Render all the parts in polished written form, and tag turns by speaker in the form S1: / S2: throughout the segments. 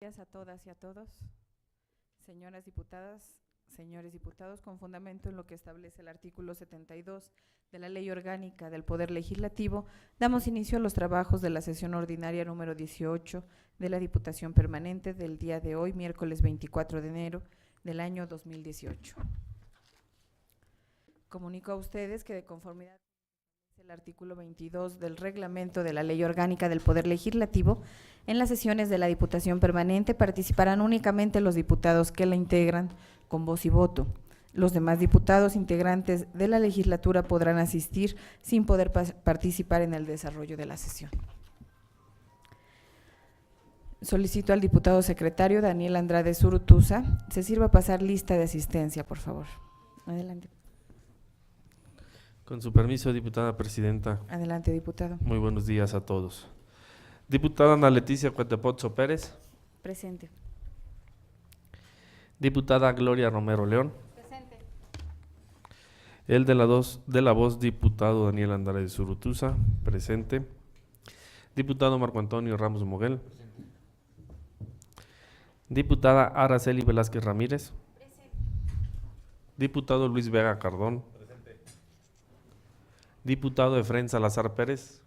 S1: días a todas y a todos. Señoras diputadas, señores diputados, con fundamento en lo que establece el artículo 72 de la Ley Orgánica del Poder Legislativo, damos inicio a los trabajos de la sesión ordinaria número 18 de la Diputación Permanente del día de hoy, miércoles 24 de enero del año 2018. Comunico a ustedes que de conformidad con el artículo 22 del reglamento de la Ley Orgánica del Poder Legislativo, en las sesiones de la Diputación Permanente participarán únicamente los diputados que la integran con voz y voto. Los demás diputados integrantes de la legislatura podrán asistir sin poder participar en el desarrollo de la sesión. Solicito al diputado secretario Daniel Andrade Zurutuza se sirva pasar lista de asistencia, por favor. Adelante.
S2: Con su permiso, diputada presidenta.
S1: Adelante, diputado.
S2: Muy buenos días a todos. Diputada Ana Leticia Cuetepozzo Pérez.
S1: Presente.
S2: Diputada Gloria Romero León.
S1: Presente.
S2: El de la voz, diputado Daniel Andrade Zurutuza. Presente. Diputado Marco Antonio Ramos Moguel. Presente. Diputada Araceli Velázquez Ramírez. Presente. Diputado Luis Vega Cardón. Presente. Diputado Efrén Salazar Pérez.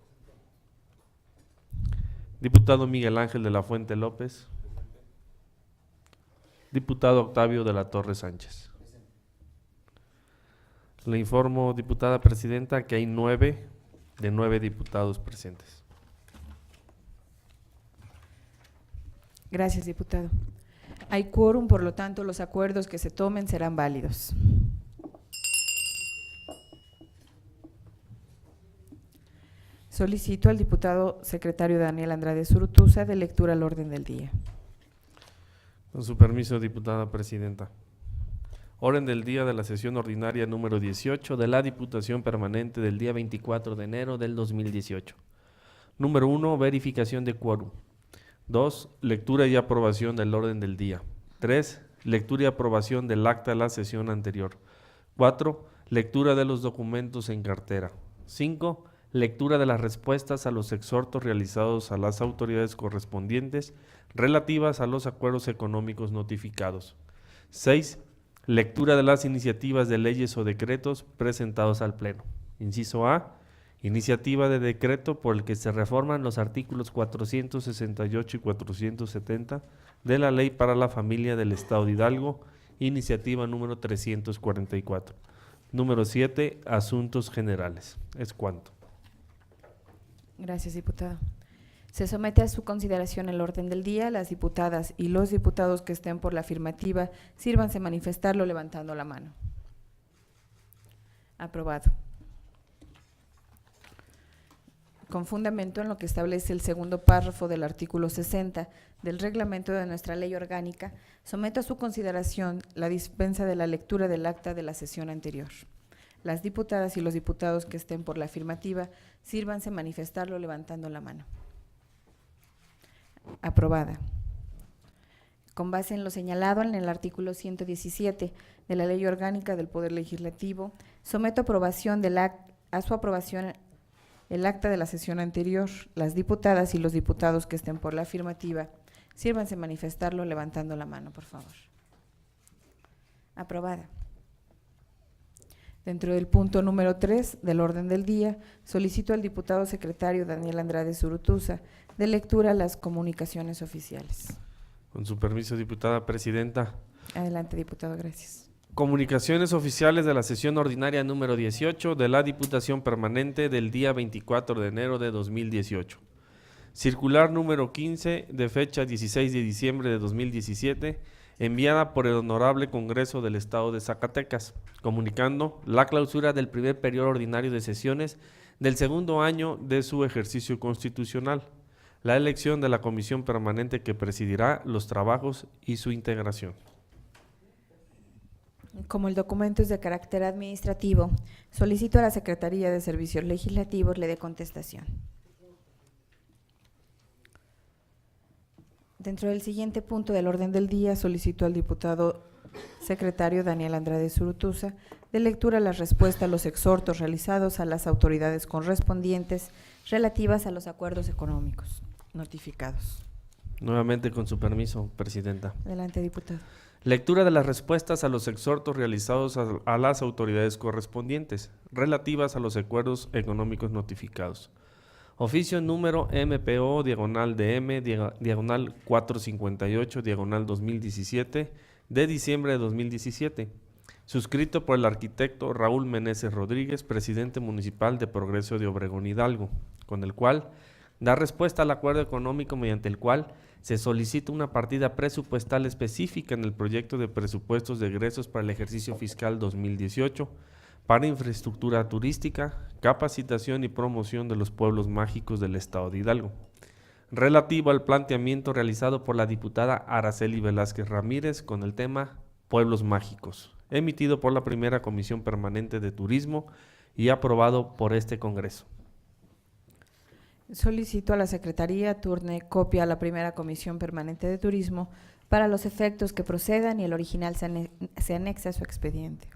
S2: Diputado Miguel Ángel de la Fuente López. Presente. Diputado Octavio de la Torre Sánchez. Presente. Le informo, diputada presidenta, que hay 9 de 9 diputados presentes.
S1: Gracias, diputado. Hay quórum, por lo tanto, los acuerdos que se tomen serán válidos. Solicito al diputado secretario Daniel Andrade Zurutuza de lectura al orden del día.
S2: Con su permiso, diputada presidenta. Orden del día de la sesión ordinaria número 18 de la Diputación Permanente del día 24 de enero del 2018. Número 1, verificación de quórum. 2, lectura y aprobación del orden del día. 3, lectura y aprobación del acta de la sesión anterior. 4, lectura de los documentos en cartera. 5, lectura de las respuestas a los exhortos realizados a las autoridades correspondientes relativas a los acuerdos económicos notificados. 6, lectura de las iniciativas de leyes o decretos presentados al Pleno. Inciso A, iniciativa de decreto por el que se reforman los artículos 468 y 470 de la Ley para la Familia del Estado de Hidalgo, iniciativa número 344. Número 7, asuntos generales. Es cuanto.
S1: Gracias, diputado. Se somete a su consideración el orden del día. Las diputadas y los diputados que estén por la afirmativa, sírvanse manifestarlo levantando la mano. Aprobado. Con fundamento en lo que establece el segundo párrafo del artículo 60 del reglamento de nuestra ley orgánica, someto a su consideración la dispensa de la lectura del acta de la sesión anterior. Las diputadas y los diputados que estén por la afirmativa, sírvanse manifestarlo levantando la mano. Aprobada. Con base en lo señalado en el artículo 117 de la Ley Orgánica del Poder Legislativo, someto a su aprobación el acta de la sesión anterior. Las diputadas y los diputados que estén por la afirmativa, sírvanse manifestarlo levantando la mano, por favor. Aprobada. Dentro del punto número 3 del orden del día, solicito al diputado secretario Daniel Andrade Zurutuza de lectura a las comunicaciones oficiales.
S2: Con su permiso, diputada presidenta.
S1: Adelante, diputado, gracias.
S2: Comunicaciones oficiales de la sesión ordinaria número 18 de la Diputación Permanente del día 24 de enero de 2018. Circular número 15 de fecha 16 de diciembre de 2017, enviada por el Honorable Congreso del Estado de Zacatecas, comunicando la clausura del primer periodo ordinario de sesiones del segundo año de su ejercicio constitucional, la elección de la comisión permanente que presidirá los trabajos y su integración.
S1: Como el documento es de carácter administrativo, solicito a la Secretaría de Servicios Legislativos le dé contestación. Dentro del siguiente punto del orden del día, solicito al diputado secretario Daniel Andrade Zurutuza de lectura a las respuestas a los exhortos realizados a las autoridades correspondientes relativas a los acuerdos económicos notificados.
S2: Nuevamente con su permiso, Presidenta.
S1: Adelante, diputado.
S2: Lectura de las respuestas a los exhortos realizados a las autoridades correspondientes relativas a los acuerdos económicos notificados. Oficio número MPO, /DM, diagonal 458, diagonal 2017, de diciembre de 2017, suscrito por el arquitecto Raúl Meneses Rodríguez, presidente municipal de Progreso de Obregón Hidalgo, con el cual da respuesta al acuerdo económico mediante el cual se solicita una partida presupuestal específica en el proyecto de presupuestos de egresos para el ejercicio fiscal 2018 para infraestructura turística, capacitación y promoción de los pueblos mágicos del estado de Hidalgo, relativo al planteamiento realizado por la diputada Araceli Velázquez Ramírez con el tema Pueblos Mágicos, emitido por la primera Comisión Permanente de Turismo y aprobado por este Congreso.
S1: Solicito a la Secretaría turne copia a la primera Comisión Permanente de Turismo para los efectos que procedan y el original se anexe a su expediente.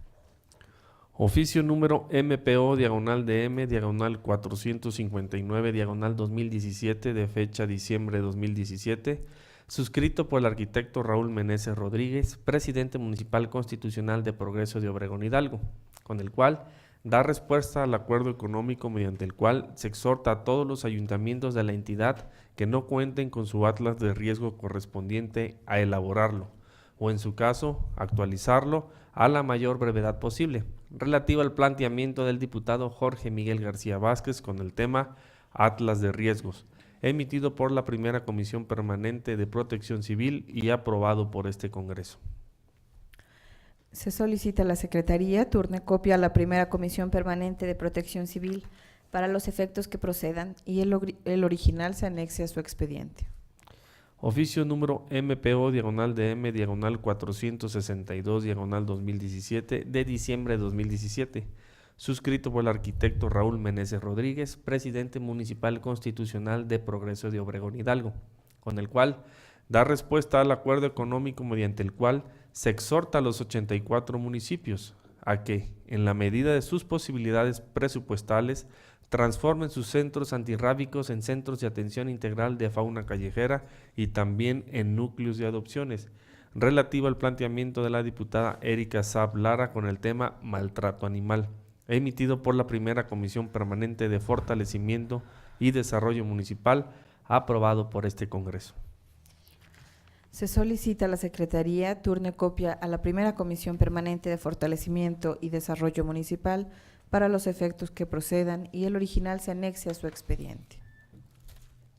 S2: Oficio número MPO, /DM, diagonal 459, diagonal 2017, de fecha diciembre de 2017, suscrito por el arquitecto Raúl Meneses Rodríguez, presidente municipal constitucional de Progreso de Obregón Hidalgo, con el cual da respuesta al acuerdo económico mediante el cual se exhorta a todos los ayuntamientos de la entidad que no cuenten con su atlas de riesgo correspondiente a elaborarlo, o en su caso, actualizarlo a la mayor brevedad posible, relativo al planteamiento del diputado Jorge Miguel García Vázquez con el tema Atlas de Riesgos, emitido por la primera Comisión Permanente de Protección Civil y aprobado por este Congreso.
S1: Se solicita a la Secretaría turne copia a la primera Comisión Permanente de Protección Civil para los efectos que procedan y el original se anexe a su expediente.
S2: Oficio número MPO, /DM, diagonal 462, diagonal 2017, de diciembre de 2017, suscrito por el arquitecto Raúl Meneses Rodríguez, presidente municipal constitucional de Progreso de Obregón Hidalgo, con el cual da respuesta al acuerdo económico mediante el cual se exhorta a los 84 municipios a que, en la medida de sus posibilidades presupuestales, transformen sus centros antirrábicos en centros de atención integral de fauna callejera y también en núcleos de adopciones, relativo al planteamiento de la diputada Erika Saab Lara con el tema maltrato animal, emitido por la primera Comisión Permanente de Fortalecimiento y Desarrollo Municipal, aprobado por este Congreso.
S1: Se solicita a la Secretaría turne copia a la primera Comisión Permanente de Fortalecimiento y Desarrollo Municipal para los efectos que procedan y el original se anexe a su expediente.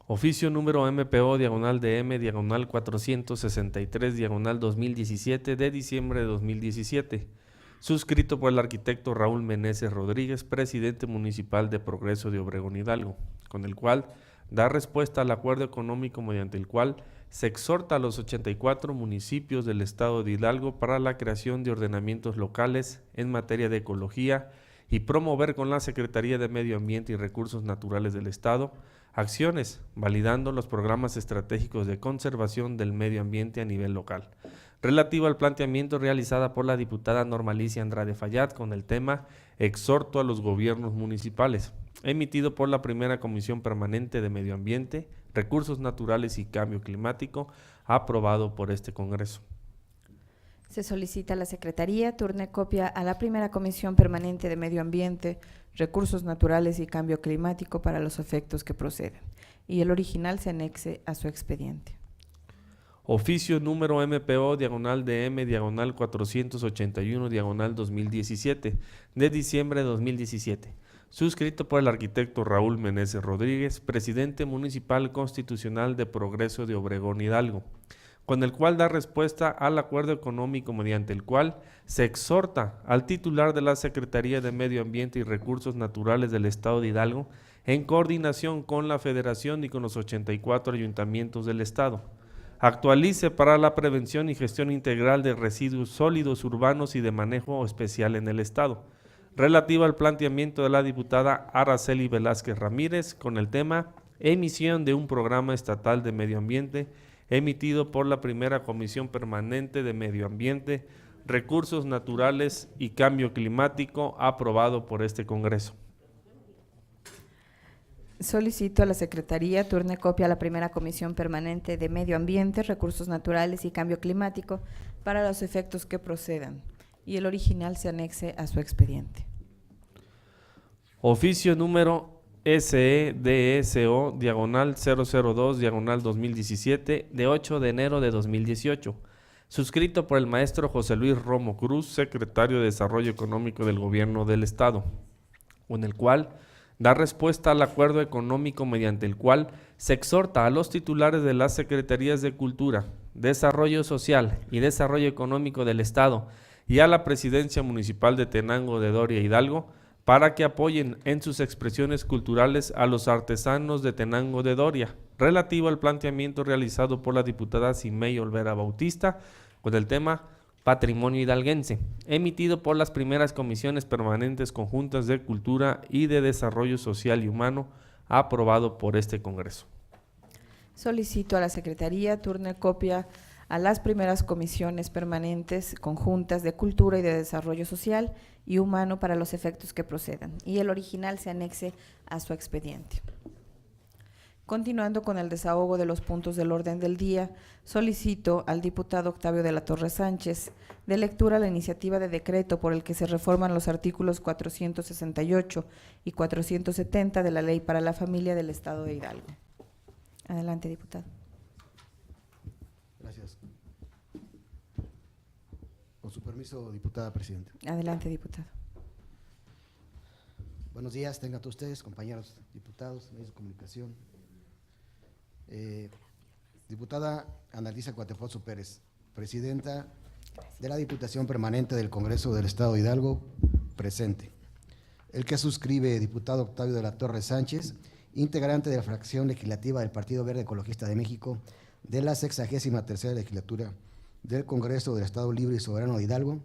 S2: Oficio número MPO, /DM, diagonal 463, diagonal 2017, de diciembre de 2017, suscrito por el arquitecto Raúl Meneses Rodríguez, presidente municipal de Progreso de Obregón Hidalgo, con el cual da respuesta al acuerdo económico mediante el cual se exhorta a los 84 municipios del estado de Hidalgo para la creación de ordenamientos locales en materia de ecología y promover con la Secretaría de Medio Ambiente y Recursos Naturales del Estado acciones validando los programas estratégicos de conservación del medio ambiente a nivel local, relativo al planteamiento realizada por la diputada Normalicia Andrade Fayad con el tema Exhorto a los gobiernos municipales, emitido por la primera Comisión Permanente de Medio Ambiente, Recursos Naturales y Cambio Climático, aprobado por este Congreso.
S1: Se solicita a la Secretaría turne copia a la primera Comisión Permanente de Medio Ambiente, Recursos Naturales y Cambio Climático para los efectos que procedan y el original se anexe a su expediente.
S2: Oficio número MPO, /DM, diagonal 481, diagonal 2017, de diciembre de 2017, suscrito por el arquitecto Raúl Meneses Rodríguez, presidente municipal constitucional de Progreso de Obregón Hidalgo, con el cual da respuesta al acuerdo económico mediante el cual se exhorta al titular de la Secretaría de Medio Ambiente y Recursos Naturales del Estado de Hidalgo, en coordinación con la Federación y con los 84 ayuntamientos del Estado, actualice para la prevención y gestión integral de residuos sólidos urbanos y de manejo especial en el Estado, relativa al planteamiento de la diputada Araceli Velázquez Ramírez con el tema Emisión de un programa estatal de medio ambiente emitido por la primera Comisión Permanente de Medio Ambiente, Recursos Naturales y Cambio Climático, aprobado por este Congreso.
S1: Solicito a la Secretaría turne copia a la primera Comisión Permanente de Medio Ambiente, Recursos Naturales y Cambio Climático para los efectos que procedan y el original se anexe a su expediente.
S2: Oficio número SEDSO, diagonal 002, diagonal 2017, de 8 de enero de 2018, suscrito por el maestro José Luis Romo Cruz, secretario de Desarrollo Económico del Gobierno del Estado, en el cual da respuesta al acuerdo económico mediante el cual se exhorta a los titulares de las Secretarías de Cultura, Desarrollo Social y Desarrollo Económico del Estado y a la Presidencia Municipal de Tenango de Doria Hidalgo para que apoyen en sus expresiones culturales a los artesanos de Tenango de Doria, relativo al planteamiento realizado por la diputada Simei Olvera Bautista con el tema Patrimonio Hidalguense, emitido por las primeras comisiones permanentes conjuntas de Cultura y de Desarrollo Social y Humano, aprobado por este Congreso.
S1: Solicito a la Secretaría turne copia a las primeras comisiones permanentes conjuntas de Cultura y de Desarrollo Social y Humano para los efectos que procedan y el original se anexe a su expediente. Continuando con el desahogo de los puntos del orden del día, solicito al diputado Octavio de la Torre Sánchez de lectura la iniciativa de decreto por el que se reforman los artículos 468 y 470 de la Ley para la Familia del Estado de Hidalgo. Adelante, diputado.
S3: Gracias. Con su permiso, diputada presidenta.
S1: Adelante, diputado.
S3: Buenos días, tengan todos ustedes, compañeros diputados, medios de comunicación. Diputada Analisa Cuatepozo Pérez, presidenta de la Diputación Permanente del Congreso del Estado de Hidalgo, presente. El que suscribe, diputado Octavio de la Torre Sánchez, integrante de la fracción legislativa del Partido Verde Ecologista de México, de la 63ª legislatura del Congreso del Estado Libre y Soberano de Hidalgo,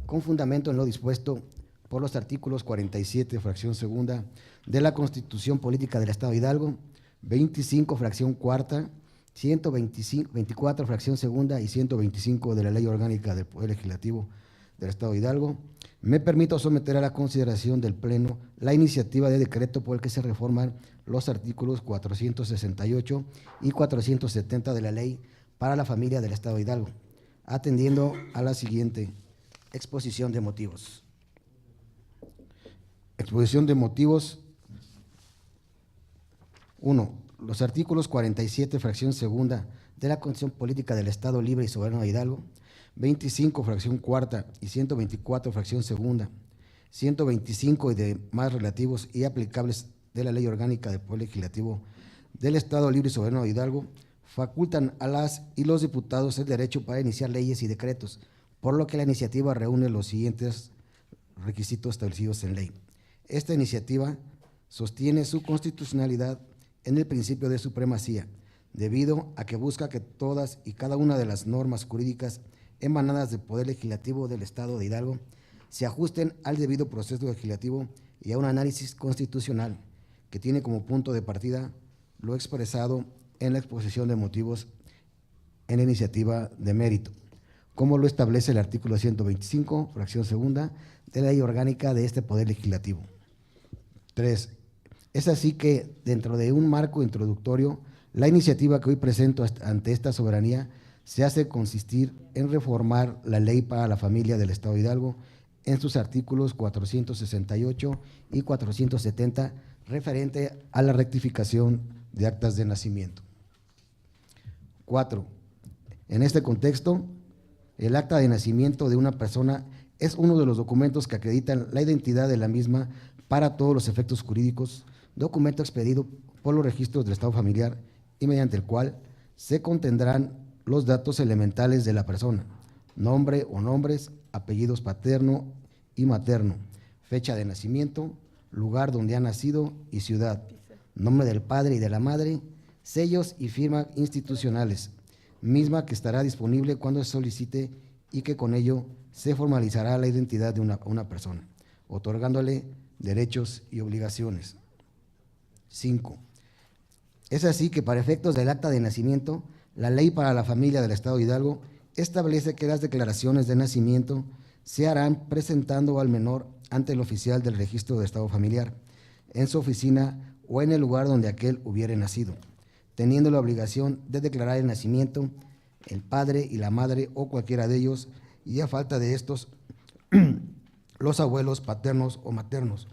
S3: con fundamento en lo dispuesto por los artículos 47, fracción segunda, de la Constitución Política del Estado de Hidalgo, 25, fracción cuarta, 124, fracción segunda y 125 de la Ley Orgánica del Poder Legislativo del Estado de Hidalgo, me permito someter a la consideración del Pleno la iniciativa de decreto por el que se reforman los artículos 468 y 470 de la Ley para la Familia del Estado de Hidalgo, atendiendo a la siguiente exposición de motivos. Exposición de motivos. 1. Los artículos 47, fracción segunda, de la Constitución Política del Estado Libre y Soberano de Hidalgo, 25, fracción cuarta y 124, fracción segunda, 125 y demás relativos y aplicables de la Ley Orgánica del Poder Legislativo del Estado Libre y Soberano de Hidalgo, facultan a las y los diputados el derecho para iniciar leyes y decretos, por lo que la iniciativa reúne los siguientes requisitos establecidos en ley. Esta iniciativa sostiene su constitucionalidad en el principio de supremacía, debido a que busca que todas y cada una de las normas jurídicas emanadas del Poder Legislativo del Estado de Hidalgo se ajusten al debido proceso legislativo y a un análisis constitucional que tiene como punto de partida lo expresado en la exposición de motivos en la iniciativa de mérito, como lo establece el artículo 125, fracción segunda, de la Ley Orgánica de este Poder Legislativo. 3. Es así que, dentro de un marco introductorio, la iniciativa que hoy presento ante esta soberanía se hace consistir en reformar la Ley para la Familia del Estado de Hidalgo en sus artículos 468 y 470, referente a la rectificación de actas de nacimiento. 4. En este contexto, el acta de nacimiento de una persona es uno de los documentos que acreditan la identidad de la misma para todos los efectos jurídicos, documento expedido por los registros del Estado familiar y mediante el cual se contendrán los datos elementales de la persona, nombre o nombres, apellidos paterno y materno, fecha de nacimiento, lugar donde ha nacido y ciudad, nombre del padre y de la madre, sellos y firma institucionales, misma que estará disponible cuando se solicite y que con ello se formalizará la identidad de una persona, otorgándole derechos y obligaciones. 5. Es así que para efectos del acta de nacimiento, la Ley para la Familia del Estado de Hidalgo establece que las declaraciones de nacimiento se harán presentando al menor ante el oficial del registro de Estado familiar en su oficina o en el lugar donde aquel hubiere nacido, teniendo la obligación de declarar el nacimiento el padre y la madre o cualquiera de ellos, y a falta de estos, los abuelos paternos o maternos,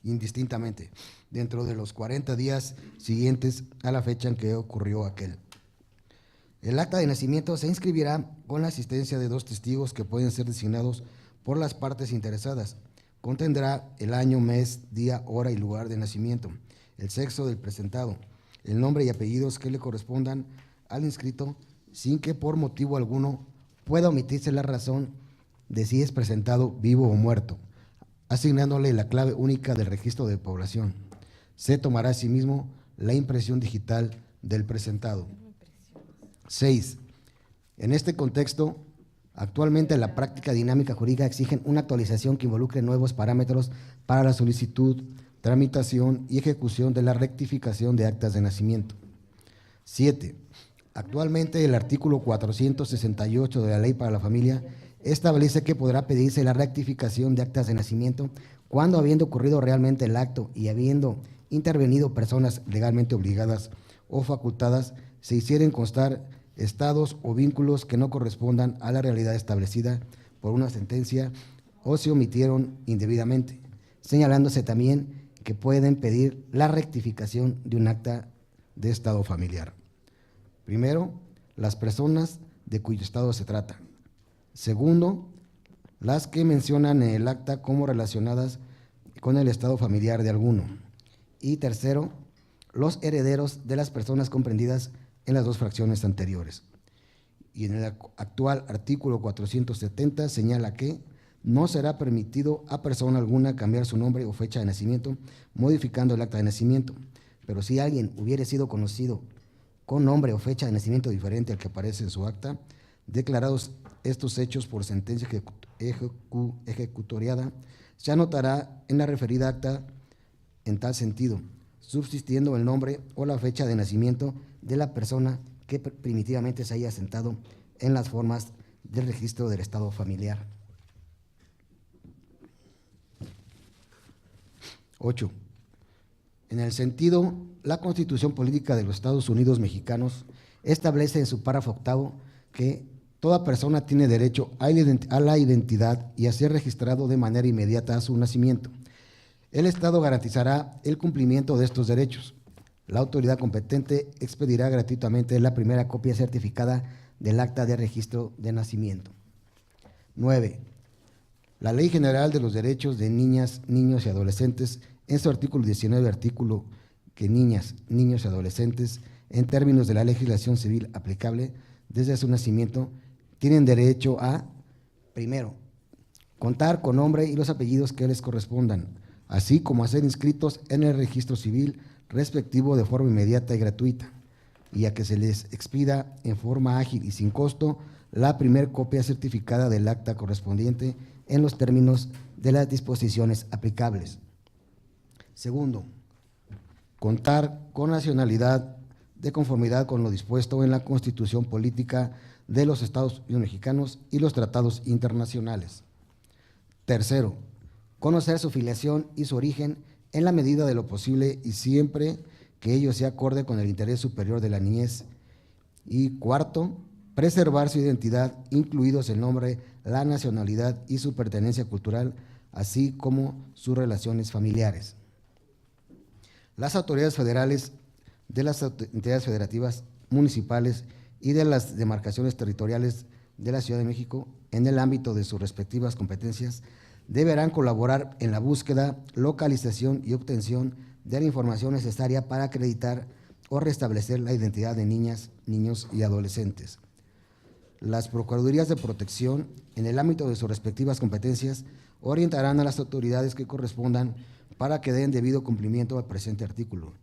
S3: indistintamente, dentro de los 40 días siguientes a la fecha en que ocurrió aquel. El acta de nacimiento se inscribirá con la asistencia de 2 testigos que pueden ser designados por las partes interesadas. Contendrá el año, mes, día, hora y lugar de nacimiento, el sexo del presentado, el nombre y apellidos que le correspondan al inscrito, sin que por motivo alguno pueda omitirse la razón de si es presentado vivo o muerto, asignándole la clave única del registro de población. Se tomará asimismo la impresión digital del presentado. 6. En este contexto, actualmente la práctica dinámica jurídica exigen una actualización que involucre nuevos parámetros para la solicitud, tramitación y ejecución de la rectificación de actas de nacimiento. 7. Actualmente el artículo 468 de la Ley para la Familia establece que podrá pedirse la rectificación de actas de nacimiento cuando, habiendo ocurrido realmente el acto y habiendo intervenido personas legalmente obligadas o facultadas, se hicieren constar estados o vínculos que no correspondan a la realidad establecida por una sentencia o se omitieron indebidamente, señalándose también que pueden pedir la rectificación de un acta de estado familiar. Primero, las personas de cuyo estado se trata. Segundo, las que mencionan en el acta como relacionadas con el estado familiar de alguno. Y tercero, los herederos de las personas comprendidas en las 2 fracciones anteriores. Y en el actual artículo 470 señala que no será permitido a persona alguna cambiar su nombre o fecha de nacimiento modificando el acta de nacimiento, pero si alguien hubiere sido conocido con nombre o fecha de nacimiento diferente al que aparece en su acta, declarados estos hechos por sentencia ejecutoriada, se anotará en la referida acta en tal sentido, subsistiendo el nombre o la fecha de nacimiento de la persona que primitivamente se haya asentado en las formas del registro del estado familiar. 8. En el sentido, la Constitución Política de los Estados Unidos Mexicanos establece en su párrafo 8º que toda persona tiene derecho a la identidad y a ser registrado de manera inmediata a su nacimiento. El Estado garantizará el cumplimiento de estos derechos. La autoridad competente expedirá gratuitamente la primera copia certificada del acta de registro de nacimiento. 9. La Ley General de los Derechos de Niñas, Niños y Adolescentes, en su artículo 19, artículo que niñas, niños y adolescentes, en términos de la legislación civil aplicable desde su nacimiento, tienen derecho a, primero, contar con nombre y los apellidos que les correspondan, así como a ser inscritos en el registro civil respectivo de forma inmediata y gratuita, y a que se les expida en forma ágil y sin costo la primer copia certificada del acta correspondiente en los términos de las disposiciones aplicables. Segundo, contar con nacionalidad de conformidad con lo dispuesto en la Constitución Política de los Estados Unidos Mexicanos y los tratados internacionales. Tercero, conocer su filiación y su origen en la medida de lo posible y siempre que ello sea acorde con el interés superior de la niñez. Y cuarto, preservar su identidad, incluidos el nombre, la nacionalidad y su pertenencia cultural, así como sus relaciones familiares. Las autoridades federales, de las entidades federativas, municipales y de las demarcaciones territoriales de la Ciudad de México, en el ámbito de sus respectivas competencias, deberán colaborar en la búsqueda, localización y obtención de la información necesaria para acreditar o restablecer la identidad de niñas, niños y adolescentes. Las Procuradurías de Protección, en el ámbito de sus respectivas competencias, orientarán a las autoridades que correspondan para que den debido cumplimiento al presente artículo.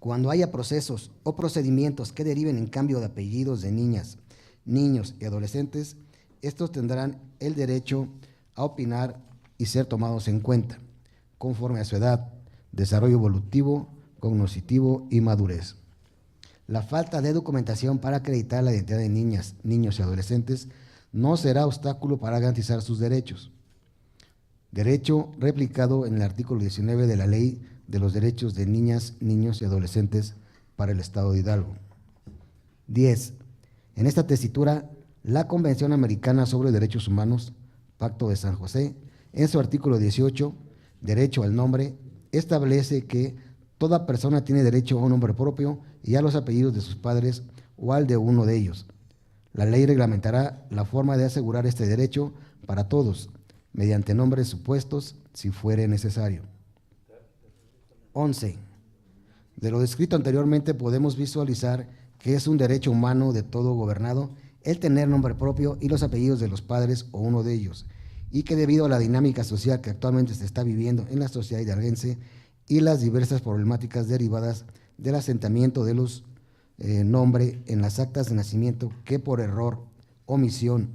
S3: Cuando haya procesos o procedimientos que deriven en cambio de apellidos de niñas, niños y adolescentes, estos tendrán el derecho a opinar y ser tomados en cuenta, conforme a su edad, desarrollo evolutivo, cognoscitivo y madurez. La falta de documentación para acreditar la identidad de niñas, niños y adolescentes no será obstáculo para garantizar sus derechos. derecho replicado en el artículo 19 de la Ley de los Derechos de Niñas, Niños y Adolescentes para el Estado de Hidalgo. 10. En esta tesitura, la Convención Americana sobre Derechos Humanos, Pacto de San José, en su artículo 18, derecho al nombre, establece que toda persona tiene derecho a un nombre propio y a los apellidos de sus padres o al de uno de ellos. La ley reglamentará la forma de asegurar este derecho para todos, mediante nombres supuestos, si fuere necesario. 11. De lo descrito anteriormente podemos visualizar que es un derecho humano de todo gobernado el tener nombre propio y los apellidos de los padres o uno de ellos, y que debido a la dinámica social que actualmente se está viviendo en la sociedad hidalguense y las diversas problemáticas derivadas del asentamiento de los nombre en las actas de nacimiento, que por error, omisión,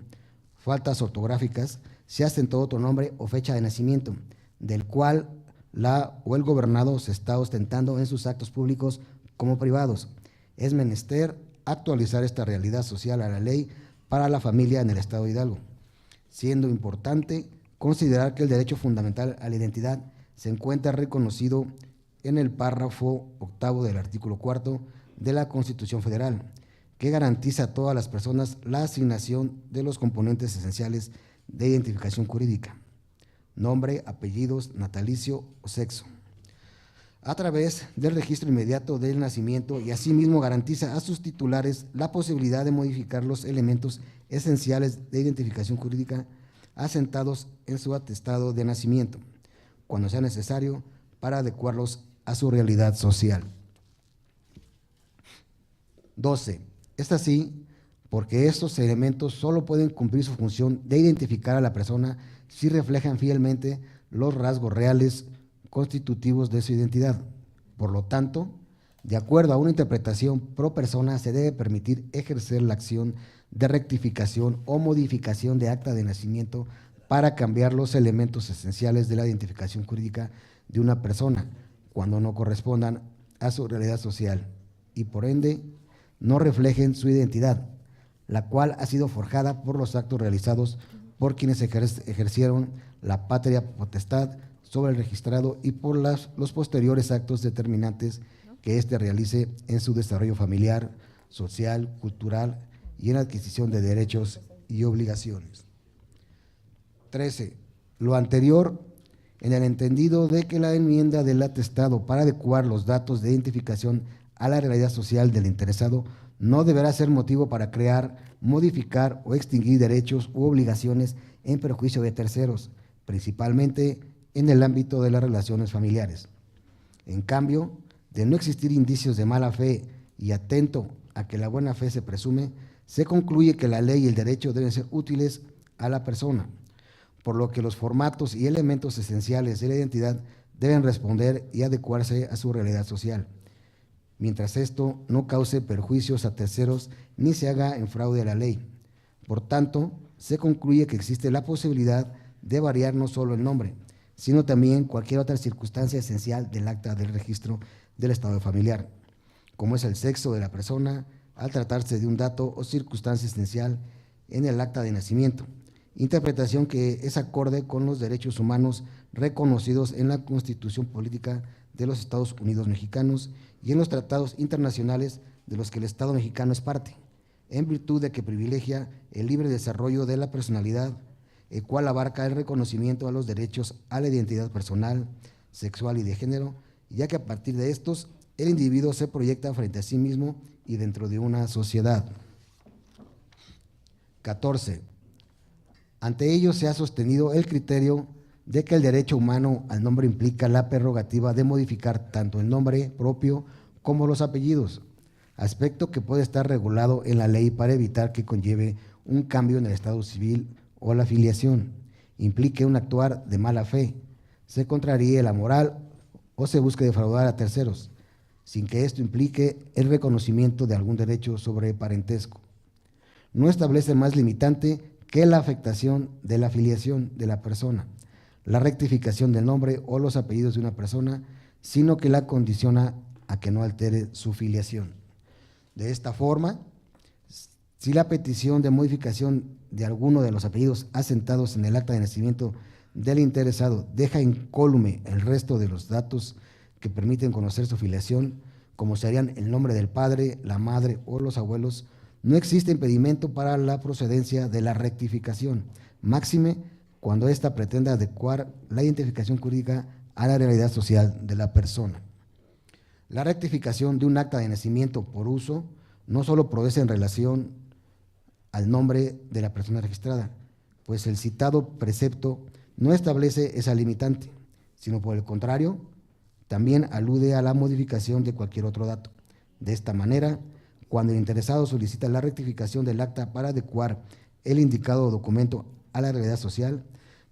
S3: faltas ortográficas, se asentó otro nombre o fecha de nacimiento, del cual la o el gobernado se está ostentando en sus actos públicos como privados. Es menester actualizar esta realidad social a la ley para la familia en el Estado de Hidalgo, siendo importante considerar que el derecho fundamental a la identidad se encuentra reconocido en el párrafo 8 del artículo 4 de la Constitución Federal, que garantiza a todas las personas la asignación de los componentes esenciales de identificación jurídica: nombre, apellidos, natalicio o sexo, a través del registro inmediato del nacimiento, y asimismo garantiza a sus titulares la posibilidad de modificar los elementos esenciales de identificación jurídica asentados en su atestado de nacimiento, cuando sea necesario, para adecuarlos a su realidad social. 12. Es así porque estos elementos solo pueden cumplir su función de identificar a la persona si reflejan fielmente los rasgos reales constitutivos de su identidad. Por lo tanto, de acuerdo a una interpretación pro persona, se debe permitir ejercer la acción de rectificación o modificación de acta de nacimiento para cambiar los elementos esenciales de la identificación jurídica de una persona cuando no correspondan a su realidad social y por ende no reflejen su identidad, la cual ha sido forjada por los actos realizados por quienes ejercieron la patria potestad sobre el registrado y por los posteriores actos determinantes que éste realice en su desarrollo familiar, social, cultural y en adquisición de derechos y obligaciones. 13. Lo anterior, en el entendido de que la enmienda del atestado para adecuar los datos de identificación a la realidad social del interesado no deberá ser motivo para crear, modificar o extinguir derechos u obligaciones en perjuicio de terceros, principalmente en el ámbito de las relaciones familiares. En cambio, de no existir indicios de mala fe y atento a que la buena fe se presume, se concluye que la ley y el derecho deben ser útiles a la persona, por lo que los formatos y elementos esenciales de la identidad deben responder y adecuarse a su realidad social, mientras esto no cause perjuicios a terceros ni se haga en fraude a la ley. Por tanto, se concluye que existe la posibilidad de variar no solo el nombre, sino también cualquier otra circunstancia esencial del acta del registro del estado familiar, como es el sexo de la persona, al tratarse de un dato o circunstancia esencial en el acta de nacimiento, interpretación que es acorde con los derechos humanos reconocidos en la Constitución Política de los Estados Unidos Mexicanos y en los tratados internacionales de los que el Estado mexicano es parte, en virtud de que privilegia el libre desarrollo de la personalidad, el cual abarca el reconocimiento a los derechos a la identidad personal, sexual y de género, ya que a partir de estos el individuo se proyecta frente a sí mismo y dentro de una sociedad. 14. Ante ello se ha sostenido el criterio de que el derecho humano al nombre implica la prerrogativa de modificar tanto el nombre propio como los apellidos, aspecto que puede estar regulado en la ley para evitar que conlleve un cambio en el estado civil o la filiación, implique un actuar de mala fe, se contraríe la moral o se busque defraudar a terceros, sin que esto implique el reconocimiento de algún derecho sobre parentesco. No establece más limitante que la afectación de la filiación de la persona, la rectificación del nombre o los apellidos de una persona, sino que la condiciona a que no altere su filiación. De esta forma, si la petición de modificación de alguno de los apellidos asentados en el acta de nacimiento del interesado deja incólume el resto de los datos que permiten conocer su filiación, como serían el nombre del padre, la madre o los abuelos, no existe impedimento para la procedencia de la rectificación, máxime cuando ésta pretenda adecuar la identificación jurídica a la realidad social de la persona. La rectificación de un acta de nacimiento por uso no solo progresa en relación al nombre de la persona registrada, pues el citado precepto no establece esa limitante, sino por el contrario, también alude a la modificación de cualquier otro dato. De esta manera, cuando el interesado solicita la rectificación del acta para adecuar el indicado documento a la realidad social,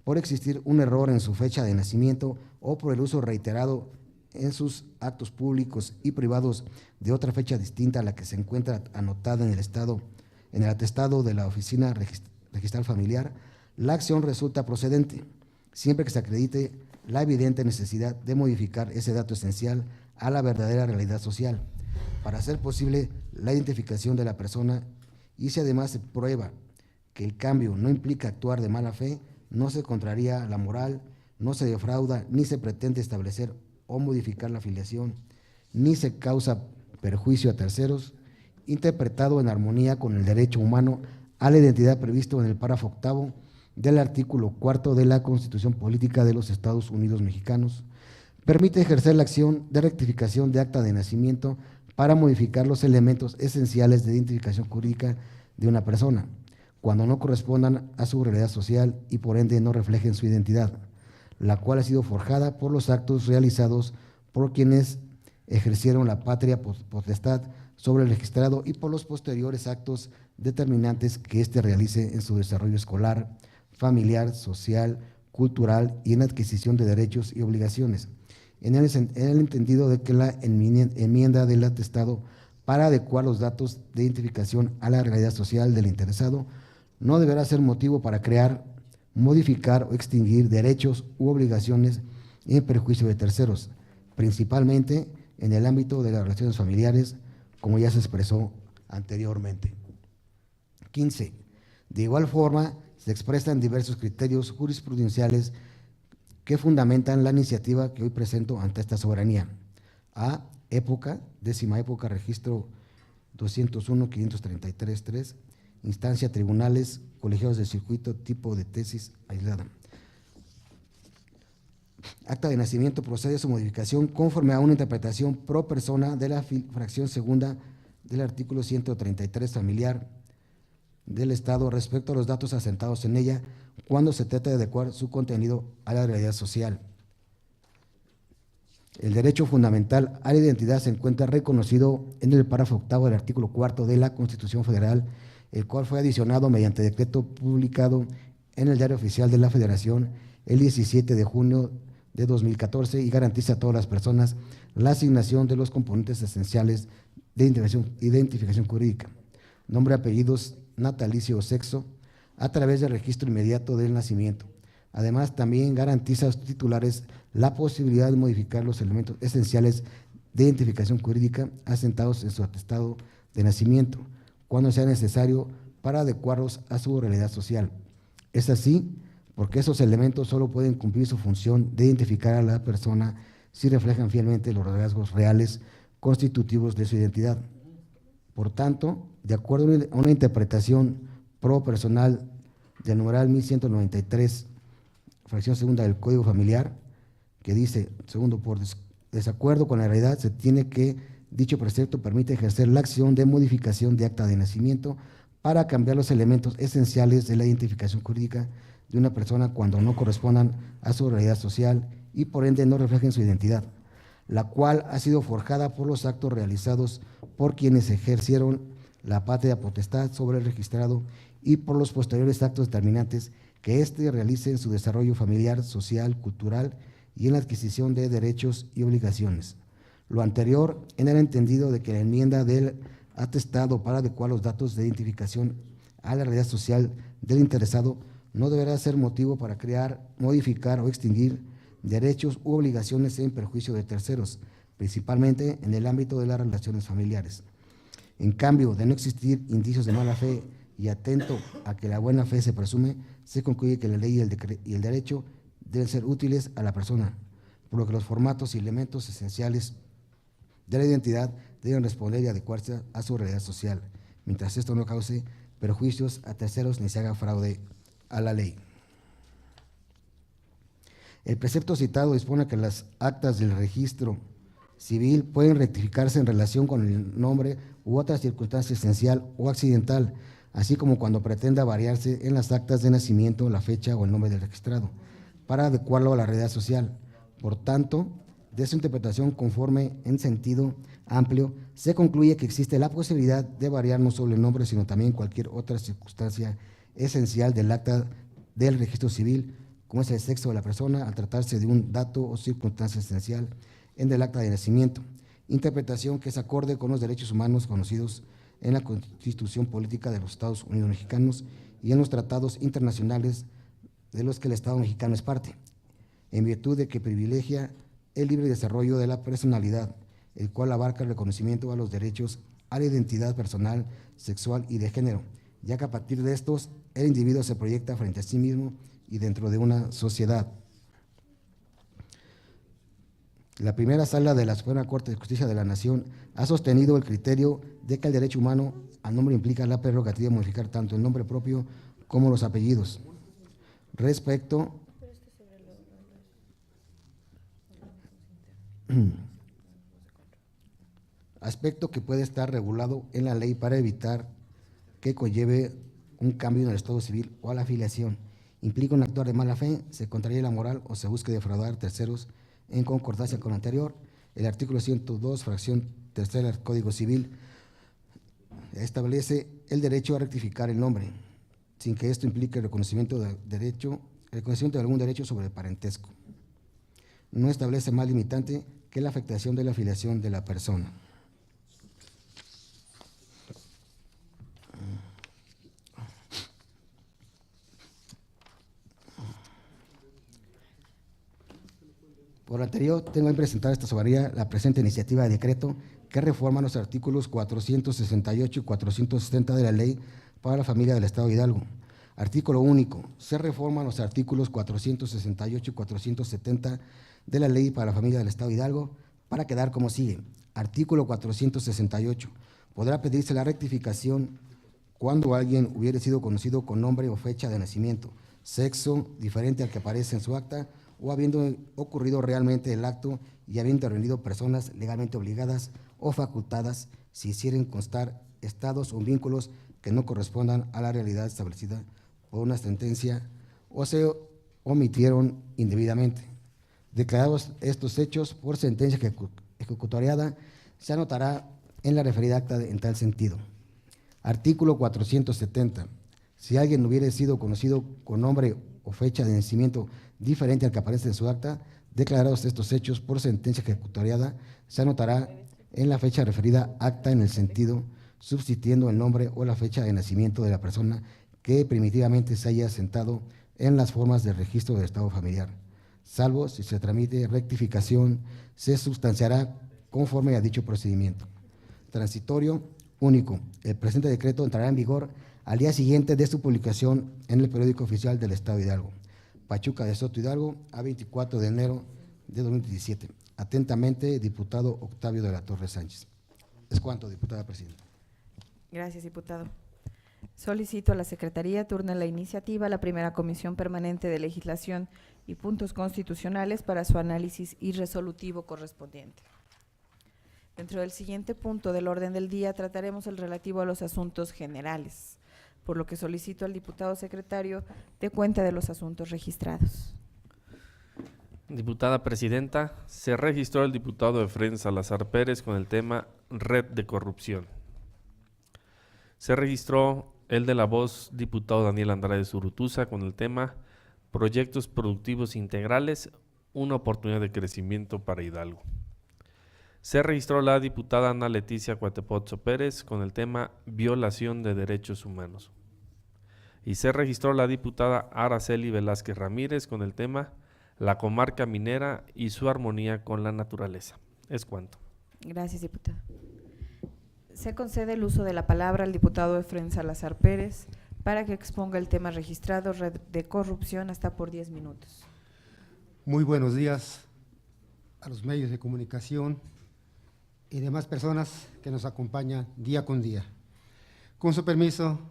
S3: por existir un error en su fecha de nacimiento o por el uso reiterado en sus actos públicos y privados de otra fecha distinta a la que se encuentra anotada en el atestado de la oficina registral familiar, la acción resulta procedente, siempre que se acredite la evidente necesidad de modificar ese dato esencial a la verdadera realidad social, para hacer posible la identificación de la persona, y si además se prueba que el cambio no implica actuar de mala fe, no se contraría la moral, no se defrauda, ni se pretende establecer o modificar la filiación, ni se causa perjuicio a terceros, interpretado en armonía con el derecho humano a la identidad previsto en el párrafo octavo del artículo 4 de la Constitución Política de los Estados Unidos Mexicanos, permite ejercer la acción de rectificación de acta de nacimiento para modificar los elementos esenciales de identificación jurídica de una persona, cuando no correspondan a su realidad social y por ende no reflejen su identidad, la cual ha sido forjada por los actos realizados por quienes ejercieron la patria potestad sobre el registrado y por los posteriores actos determinantes que éste realice en su desarrollo escolar, familiar, social, cultural y en adquisición de derechos y obligaciones, en el entendido de que la enmienda del atestado para adecuar los datos de identificación a la realidad social del interesado no deberá ser motivo para crear, modificar o extinguir derechos u obligaciones en perjuicio de terceros, principalmente en el ámbito de las relaciones familiares, como ya se expresó anteriormente. 15. De igual forma, se expresan diversos criterios jurisprudenciales que fundamentan la iniciativa que hoy presento ante esta soberanía. A. Época, 10ª época, registro 201-533-3, instancia tribunales, colegiados de circuito, tipo de tesis aislada. Acta de nacimiento procede a su modificación conforme a una interpretación pro persona de la fracción segunda del artículo 133 familiar del Estado respecto a los datos asentados en ella cuando se trata de adecuar su contenido a la realidad social. El derecho fundamental a la identidad se encuentra reconocido en el párrafo octavo del artículo 4 de la Constitución Federal, el cual fue adicionado mediante decreto publicado en el Diario Oficial de la Federación el 17 de junio de 2014 y garantiza a todas las personas la asignación de los componentes esenciales de identificación jurídica, nombre, apellidos, natalicio o sexo, a través del registro inmediato del nacimiento. Además, también garantiza a los titulares la posibilidad de modificar los elementos esenciales de identificación jurídica asentados en su atestado de nacimiento, cuando sea necesario para adecuarlos a su realidad social. Es así porque esos elementos solo pueden cumplir su función de identificar a la persona si reflejan fielmente los rasgos reales constitutivos de su identidad. Por tanto, de acuerdo a una interpretación pro personal del numeral 1193, fracción segunda del Código Familiar, que dice, segundo, por desacuerdo con la realidad, se tiene que dicho precepto permite ejercer la acción de modificación de acta de nacimiento para cambiar los elementos esenciales de la identificación jurídica de una persona cuando no correspondan a su realidad social y por ende no reflejen su identidad, la cual ha sido forjada por los actos realizados por quienes ejercieron la patria potestad sobre el registrado y por los posteriores actos determinantes que éste realice en su desarrollo familiar, social, cultural y en la adquisición de derechos y obligaciones. Lo anterior en el entendido de que la enmienda del atestado para adecuar los datos de identificación a la realidad social del interesado no deberá ser motivo para crear, modificar o extinguir derechos u obligaciones en perjuicio de terceros, principalmente en el ámbito de las relaciones familiares. En cambio, de no existir indicios de mala fe y atento a que la buena fe se presume, se concluye que la ley y el derecho deben ser útiles a la persona, por lo que los formatos y elementos esenciales de la identidad deben responder y adecuarse a su realidad social, mientras esto no cause perjuicios a terceros ni se haga fraude a la ley. El precepto citado dispone que las actas del registro civil pueden rectificarse en relación con el nombre u otra circunstancia esencial o accidental, así como cuando pretenda variarse en las actas de nacimiento la fecha o el nombre del registrado, para adecuarlo a la realidad social. Por tanto, de su interpretación conforme en sentido amplio, se concluye que existe la posibilidad de variar no solo el nombre, sino también cualquier otra circunstancia esencial del acta del registro civil, como es el sexo de la persona, al tratarse de un dato o circunstancia esencial en el acta de nacimiento, interpretación que es acorde con los derechos humanos conocidos en la Constitución Política de los Estados Unidos Mexicanos y en los tratados internacionales de los que el Estado mexicano es parte, en virtud de que privilegia el libre desarrollo de la personalidad, el cual abarca el reconocimiento a los derechos a la identidad personal, sexual y de género, ya que a partir de estos el individuo se proyecta frente a sí mismo y dentro de una sociedad. La primera sala de la Suprema Corte de Justicia de la Nación ha sostenido el criterio de que el derecho humano al nombre implica la prerrogativa de modificar tanto el nombre propio como los apellidos. Respecto aspecto que puede estar regulado en la ley para evitar que conlleve un cambio en el estado civil o a la afiliación, implica un actuar de mala fe, se contraría la moral o se busque defraudar terceros en concordancia con lo anterior. El artículo 102, fracción tercera del Código Civil, establece el derecho a rectificar el nombre, sin que esto implique el reconocimiento de algún derecho sobre el parentesco. No establece más limitante que la afectación de la afiliación de la persona. Por lo anterior, tengo que presentar a esta soberanía la presente iniciativa de decreto que reforma los artículos 468 y 470 de la Ley para la Familia del Estado de Hidalgo. Artículo único. Se reforman los artículos 468 y 470 de la Ley para la Familia del Estado de Hidalgo para quedar como sigue. Artículo 468. Podrá pedirse la rectificación cuando alguien hubiere sido conocido con nombre o fecha de nacimiento, sexo diferente al que aparece en su acta, o habiendo ocurrido realmente el acto y habiendo intervenido personas legalmente obligadas o facultadas si hicieren constar estados o vínculos que no correspondan a la realidad establecida por una sentencia o se omitieron indebidamente. Declarados estos hechos por sentencia ejecutoriada, se anotará en la referida acta en tal sentido. Artículo 470. Si alguien hubiere sido conocido con nombre o fecha de nacimiento diferente al que aparece en su acta, declarados estos hechos por sentencia ejecutoriada, se anotará en la fecha referida acta en el sentido subsistiendo el nombre o la fecha de nacimiento de la persona que primitivamente se haya asentado en las formas de registro del estado familiar. Salvo si se tramite rectificación, se sustanciará conforme a dicho procedimiento. Transitorio único. El presente decreto entrará en vigor al día siguiente de su publicación en el periódico oficial del Estado de Hidalgo. Pachuca de Soto Hidalgo, a 24 de enero de 2017. Atentamente, diputado Octavio de la Torre Sánchez. Es cuanto, diputada presidenta.
S1: Gracias, diputado. Solicito a la Secretaría turne la iniciativa a la primera Comisión Permanente de Legislación y Puntos Constitucionales para su análisis y resolutivo correspondiente. Dentro del siguiente punto del orden del día trataremos el relativo a los asuntos generales, por lo que solicito al diputado secretario dé cuenta de los asuntos registrados.
S2: Diputada presidenta, se registró el diputado Efrén Salazar Pérez con el tema Red de Corrupción. Se registró el de la voz diputado Daniel Andrade Zurutuza con el tema Proyectos Productivos Integrales, una oportunidad de crecimiento para Hidalgo. Se registró la diputada Ana Leticia Cuatepozzo Pérez con el tema Violación de Derechos Humanos. Y se registró la diputada Araceli Velázquez Ramírez con el tema La comarca minera y su armonía con la naturaleza. Es cuanto.
S1: Gracias, diputado. Se concede el uso de la palabra al diputado Efrén Salazar Pérez para que exponga el tema registrado, Red de Corrupción, hasta por 10 minutos.
S4: Muy buenos días a los medios de comunicación y demás personas que nos acompañan día con día. Con su permiso,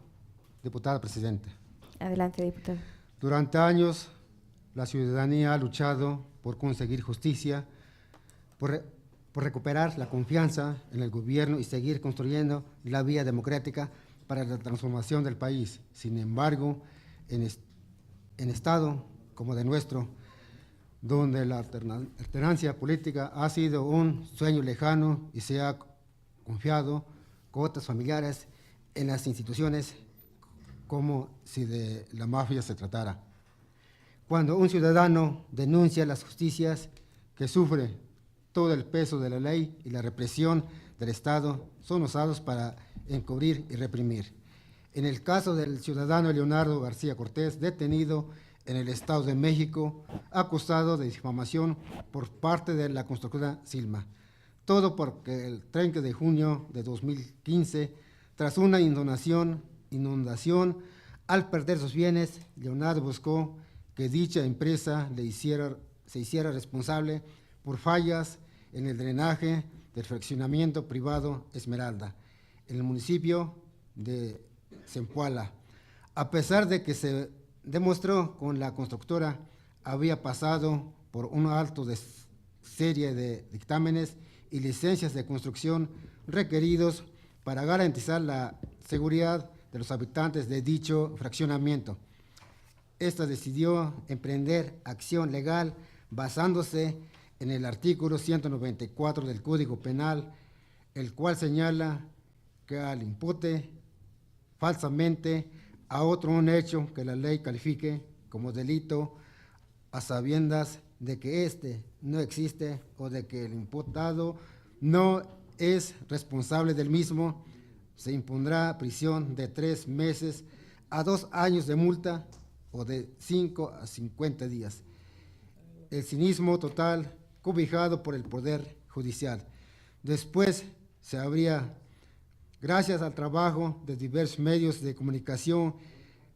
S4: diputada presidenta.
S1: Adelante, diputado.
S4: Durante años, la ciudadanía ha luchado por conseguir justicia, por recuperar la confianza en el gobierno y seguir construyendo la vía democrática para la transformación del país. Sin embargo, en estado como de nuestro, donde la alternancia política ha sido un sueño lejano y se ha confiado cuotas familiares en las instituciones como si de la mafia se tratara. Cuando un ciudadano denuncia las justicias que sufre, todo el peso de la ley y la represión del Estado son usados para encubrir y reprimir. En el caso del ciudadano Leonardo García Cortés, detenido en el Estado de México, acusado de difamación por parte de la constructora Silma. Todo porque el 30 de junio de 2015, tras una inundación, al perder sus bienes, Leonardo buscó que dicha empresa se hiciera responsable por fallas en el drenaje del fraccionamiento privado Esmeralda, en el municipio de Zempoala. A pesar de que se demostró con la constructora había pasado por un alto de serie de dictámenes y licencias de construcción requeridos para garantizar la seguridad de los habitantes de dicho fraccionamiento. Esta decidió emprender acción legal basándose en el artículo 194 del Código Penal, el cual señala que al impute falsamente a otro un hecho que la ley califique como delito a sabiendas de que éste no existe o de que el imputado no es responsable del mismo, se impondrá prisión de 3 meses a 2 años de multa o de 5 a 50 días. El cinismo total cobijado por el Poder Judicial. Después se habría, gracias al trabajo de diversos medios de comunicación,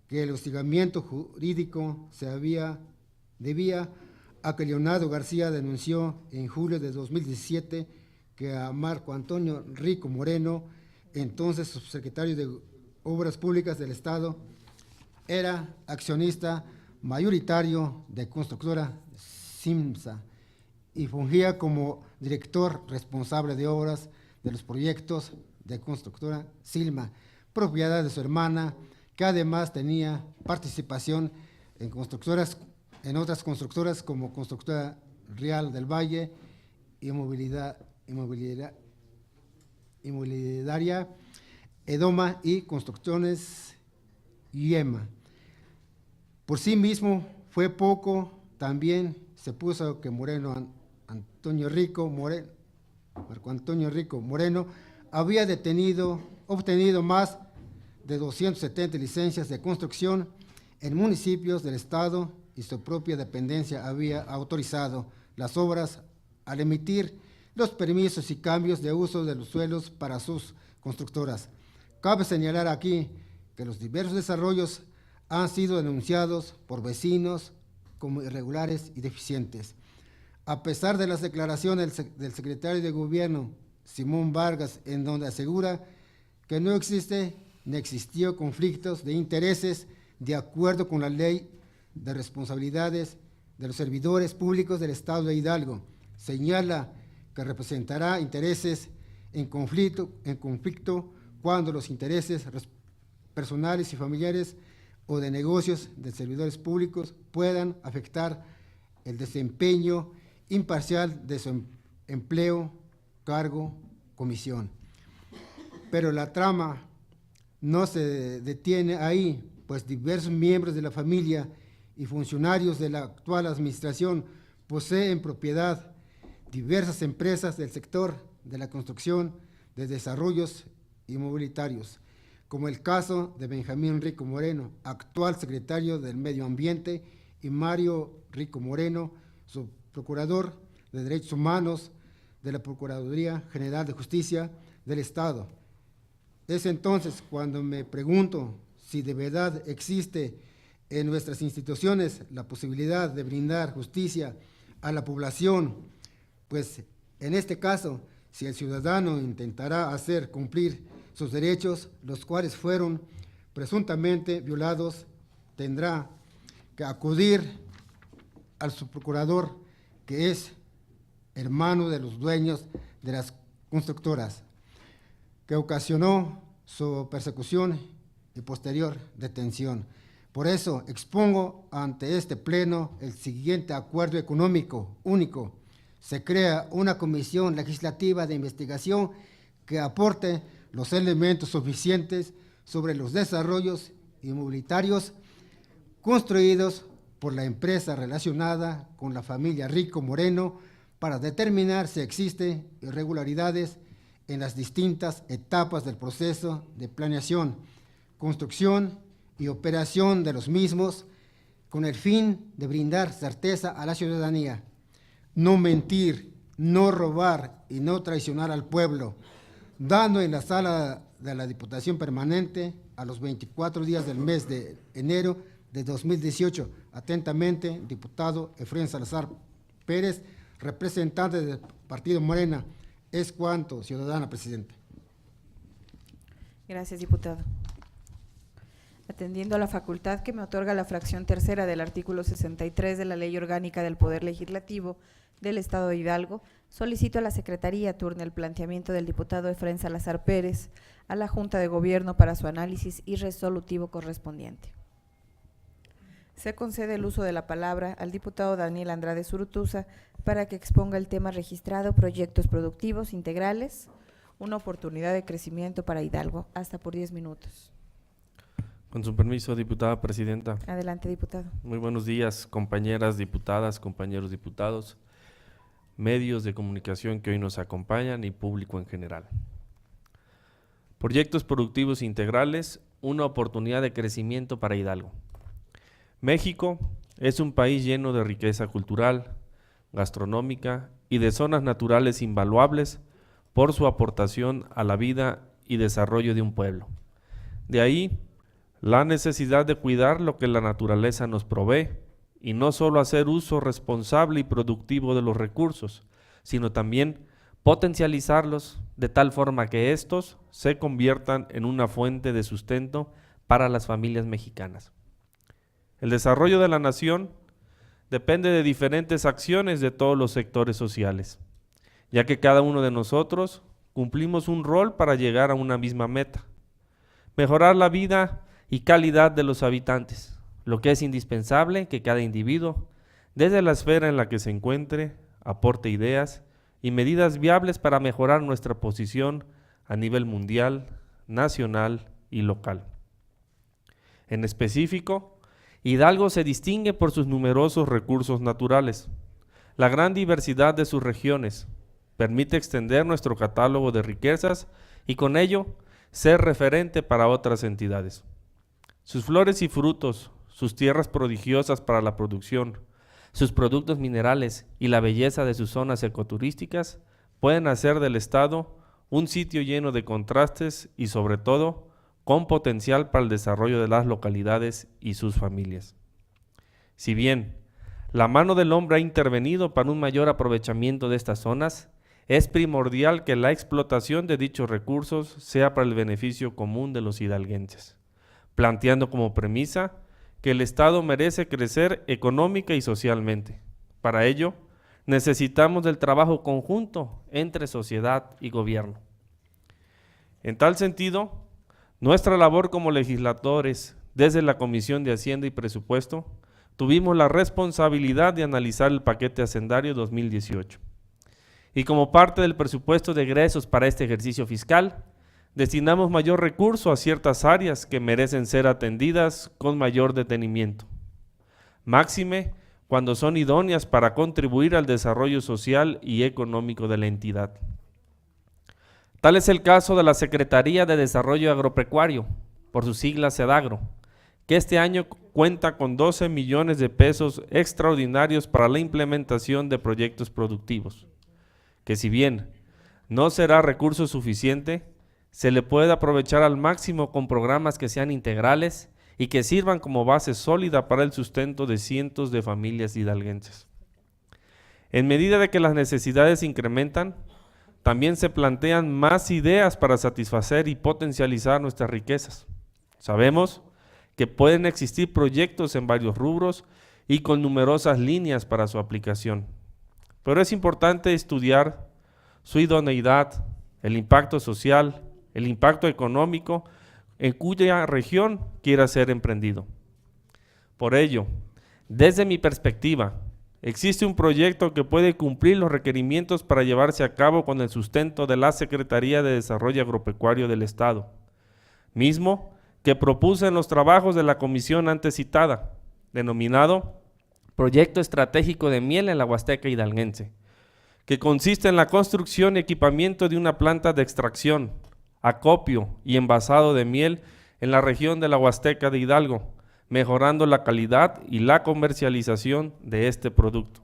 S4: que el hostigamiento jurídico debía a que Leonardo García denunció en julio de 2017 que a Marco Antonio Rico Moreno, entonces subsecretario de Obras Públicas del Estado, era accionista mayoritario de constructora Simsa y fungía como director responsable de obras de los proyectos de constructora Silma, propiedad de su hermana, que además tenía participación en otras constructoras como Constructora Real del Valle, Inmobiliaria Edoma y Construcciones Yema. Por sí mismo fue poco, también se puso que Marco Antonio Rico Moreno había obtenido más de 270 licencias de construcción en municipios del Estado y su propia dependencia había autorizado las obras al emitir los permisos y cambios de uso de los suelos para sus constructoras. Cabe señalar aquí que los diversos desarrollos han sido denunciados por vecinos como irregulares y deficientes. A pesar de las declaraciones del secretario de Gobierno, Simón Vargas, en donde asegura que no existe ni existió conflictos de intereses de acuerdo con la ley de responsabilidades de los servidores públicos del Estado de Hidalgo, señala que representará intereses en conflicto cuando los intereses personales y familiares o de negocios de servidores públicos puedan afectar el desempeño imparcial de su empleo, cargo, comisión. Pero la trama no se detiene ahí, pues diversos miembros de la familia y funcionarios de la actual administración poseen propiedad diversas empresas del sector de la construcción de desarrollos inmobiliarios, como el caso de Benjamín Rico Moreno, actual secretario del Medio Ambiente, y Mario Rico Moreno, su procurador de Derechos Humanos de la Procuraduría General de Justicia del Estado. Es entonces cuando me pregunto si de verdad existe en nuestras instituciones la posibilidad de brindar justicia a la población, pues en este caso, si el ciudadano intentará hacer cumplir sus derechos, los cuales fueron presuntamente violados, tendrá que acudir al subprocurador, que es hermano de los dueños de las constructoras, que ocasionó su persecución y posterior detención. Por eso expongo ante este pleno el siguiente acuerdo económico único. Se crea una comisión legislativa de investigación que aporte los elementos suficientes sobre los desarrollos inmobiliarios construidos por la empresa relacionada con la familia Rico Moreno para determinar si existen irregularidades en las distintas etapas del proceso de planeación, construcción y operación de los mismos, con el fin de brindar certeza a la ciudadanía. No mentir, no robar y no traicionar al pueblo, dando en la sala de la Diputación Permanente a los 24 días del mes de enero de 2018. Atentamente, diputado Efraín Salazar Pérez, representante del Partido Morena. Es cuanto, ciudadana presidenta.
S1: Gracias, diputado. Atendiendo a la facultad que me otorga la fracción tercera del artículo 63 de la Ley Orgánica del Poder Legislativo del Estado de Hidalgo, solicito a la Secretaría turne el planteamiento del diputado Efraín Salazar Pérez a la Junta de Gobierno para su análisis y resolutivo correspondiente. Se concede el uso de la palabra al diputado Daniel Andrade Zurutuza para que exponga el tema registrado, proyectos productivos integrales, una oportunidad de crecimiento para Hidalgo, hasta por 10 minutos.
S2: Con su permiso, diputada presidenta.
S1: Adelante, diputado.
S2: Muy buenos días, compañeras diputadas, compañeros diputados, medios de comunicación que hoy nos acompañan y público en general. Proyectos productivos integrales, una oportunidad de crecimiento para Hidalgo. México es un país lleno de riqueza cultural, gastronómica y de zonas naturales invaluables por su aportación a la vida y desarrollo de un pueblo. De ahí la necesidad de cuidar lo que la naturaleza nos provee y no solo hacer uso responsable y productivo de los recursos, sino también potencializarlos de tal forma que estos se conviertan en una fuente de sustento para las familias mexicanas. El desarrollo de la nación depende de diferentes acciones de todos los sectores sociales, ya que cada uno de nosotros cumplimos un rol para llegar a una misma meta: mejorar la vida y calidad de los habitantes, lo que es indispensable que cada individuo, desde la esfera en la que se encuentre, aporte ideas y medidas viables para mejorar nuestra posición a nivel mundial, nacional y local. En específico, Hidalgo se distingue por sus numerosos recursos naturales. La gran diversidad de sus regiones permite extender nuestro catálogo de riquezas y con ello ser referente para otras entidades. Sus flores y frutos, sus tierras prodigiosas para la producción, sus productos minerales y la belleza de sus zonas ecoturísticas pueden hacer del estado un sitio lleno de contrastes y sobre todo con potencial para el desarrollo de las localidades y sus familias. Si bien la mano del hombre ha intervenido para un mayor aprovechamiento de estas zonas, es primordial que la explotación de dichos recursos sea para el beneficio común de los hidalguenses, planteando como premisa que el Estado merece crecer económica y socialmente. Para ello, necesitamos del trabajo conjunto entre sociedad y gobierno. En tal sentido, nuestra labor como legisladores, desde la Comisión de Hacienda y Presupuesto, tuvimos la responsabilidad de analizar el paquete hacendario 2018. Y como parte del presupuesto de egresos para este ejercicio fiscal, destinamos mayor recurso a ciertas áreas que merecen ser atendidas con mayor detenimiento. Máxime cuando son idóneas para contribuir al desarrollo social y económico de la entidad. Tal es el caso de la Secretaría de Desarrollo Agropecuario, por sus siglas SEDAGRO, que este año cuenta con 12 millones de pesos extraordinarios para la implementación de proyectos productivos, que si bien no será recurso suficiente, se le puede aprovechar al máximo con programas que sean integrales y que sirvan como base sólida para el sustento de cientos de familias hidalguenses. En medida de que las necesidades se incrementan, también se plantean más ideas para satisfacer y potencializar nuestras riquezas. Sabemos que pueden existir proyectos en varios rubros y con numerosas líneas para su aplicación, pero es importante estudiar su idoneidad, el impacto social, el impacto económico en cuya región quiera ser emprendido. Por ello, desde mi perspectiva, existe un proyecto que puede cumplir los requerimientos para llevarse a cabo con el sustento de la Secretaría de Desarrollo Agropecuario del Estado, mismo que propuse en los trabajos de la comisión antes citada, denominado Proyecto Estratégico de Miel en la Huasteca Hidalguense, que consiste en la construcción y equipamiento de una planta de extracción, acopio y envasado de miel en la región de la Huasteca de Hidalgo, mejorando la calidad y la comercialización de este producto.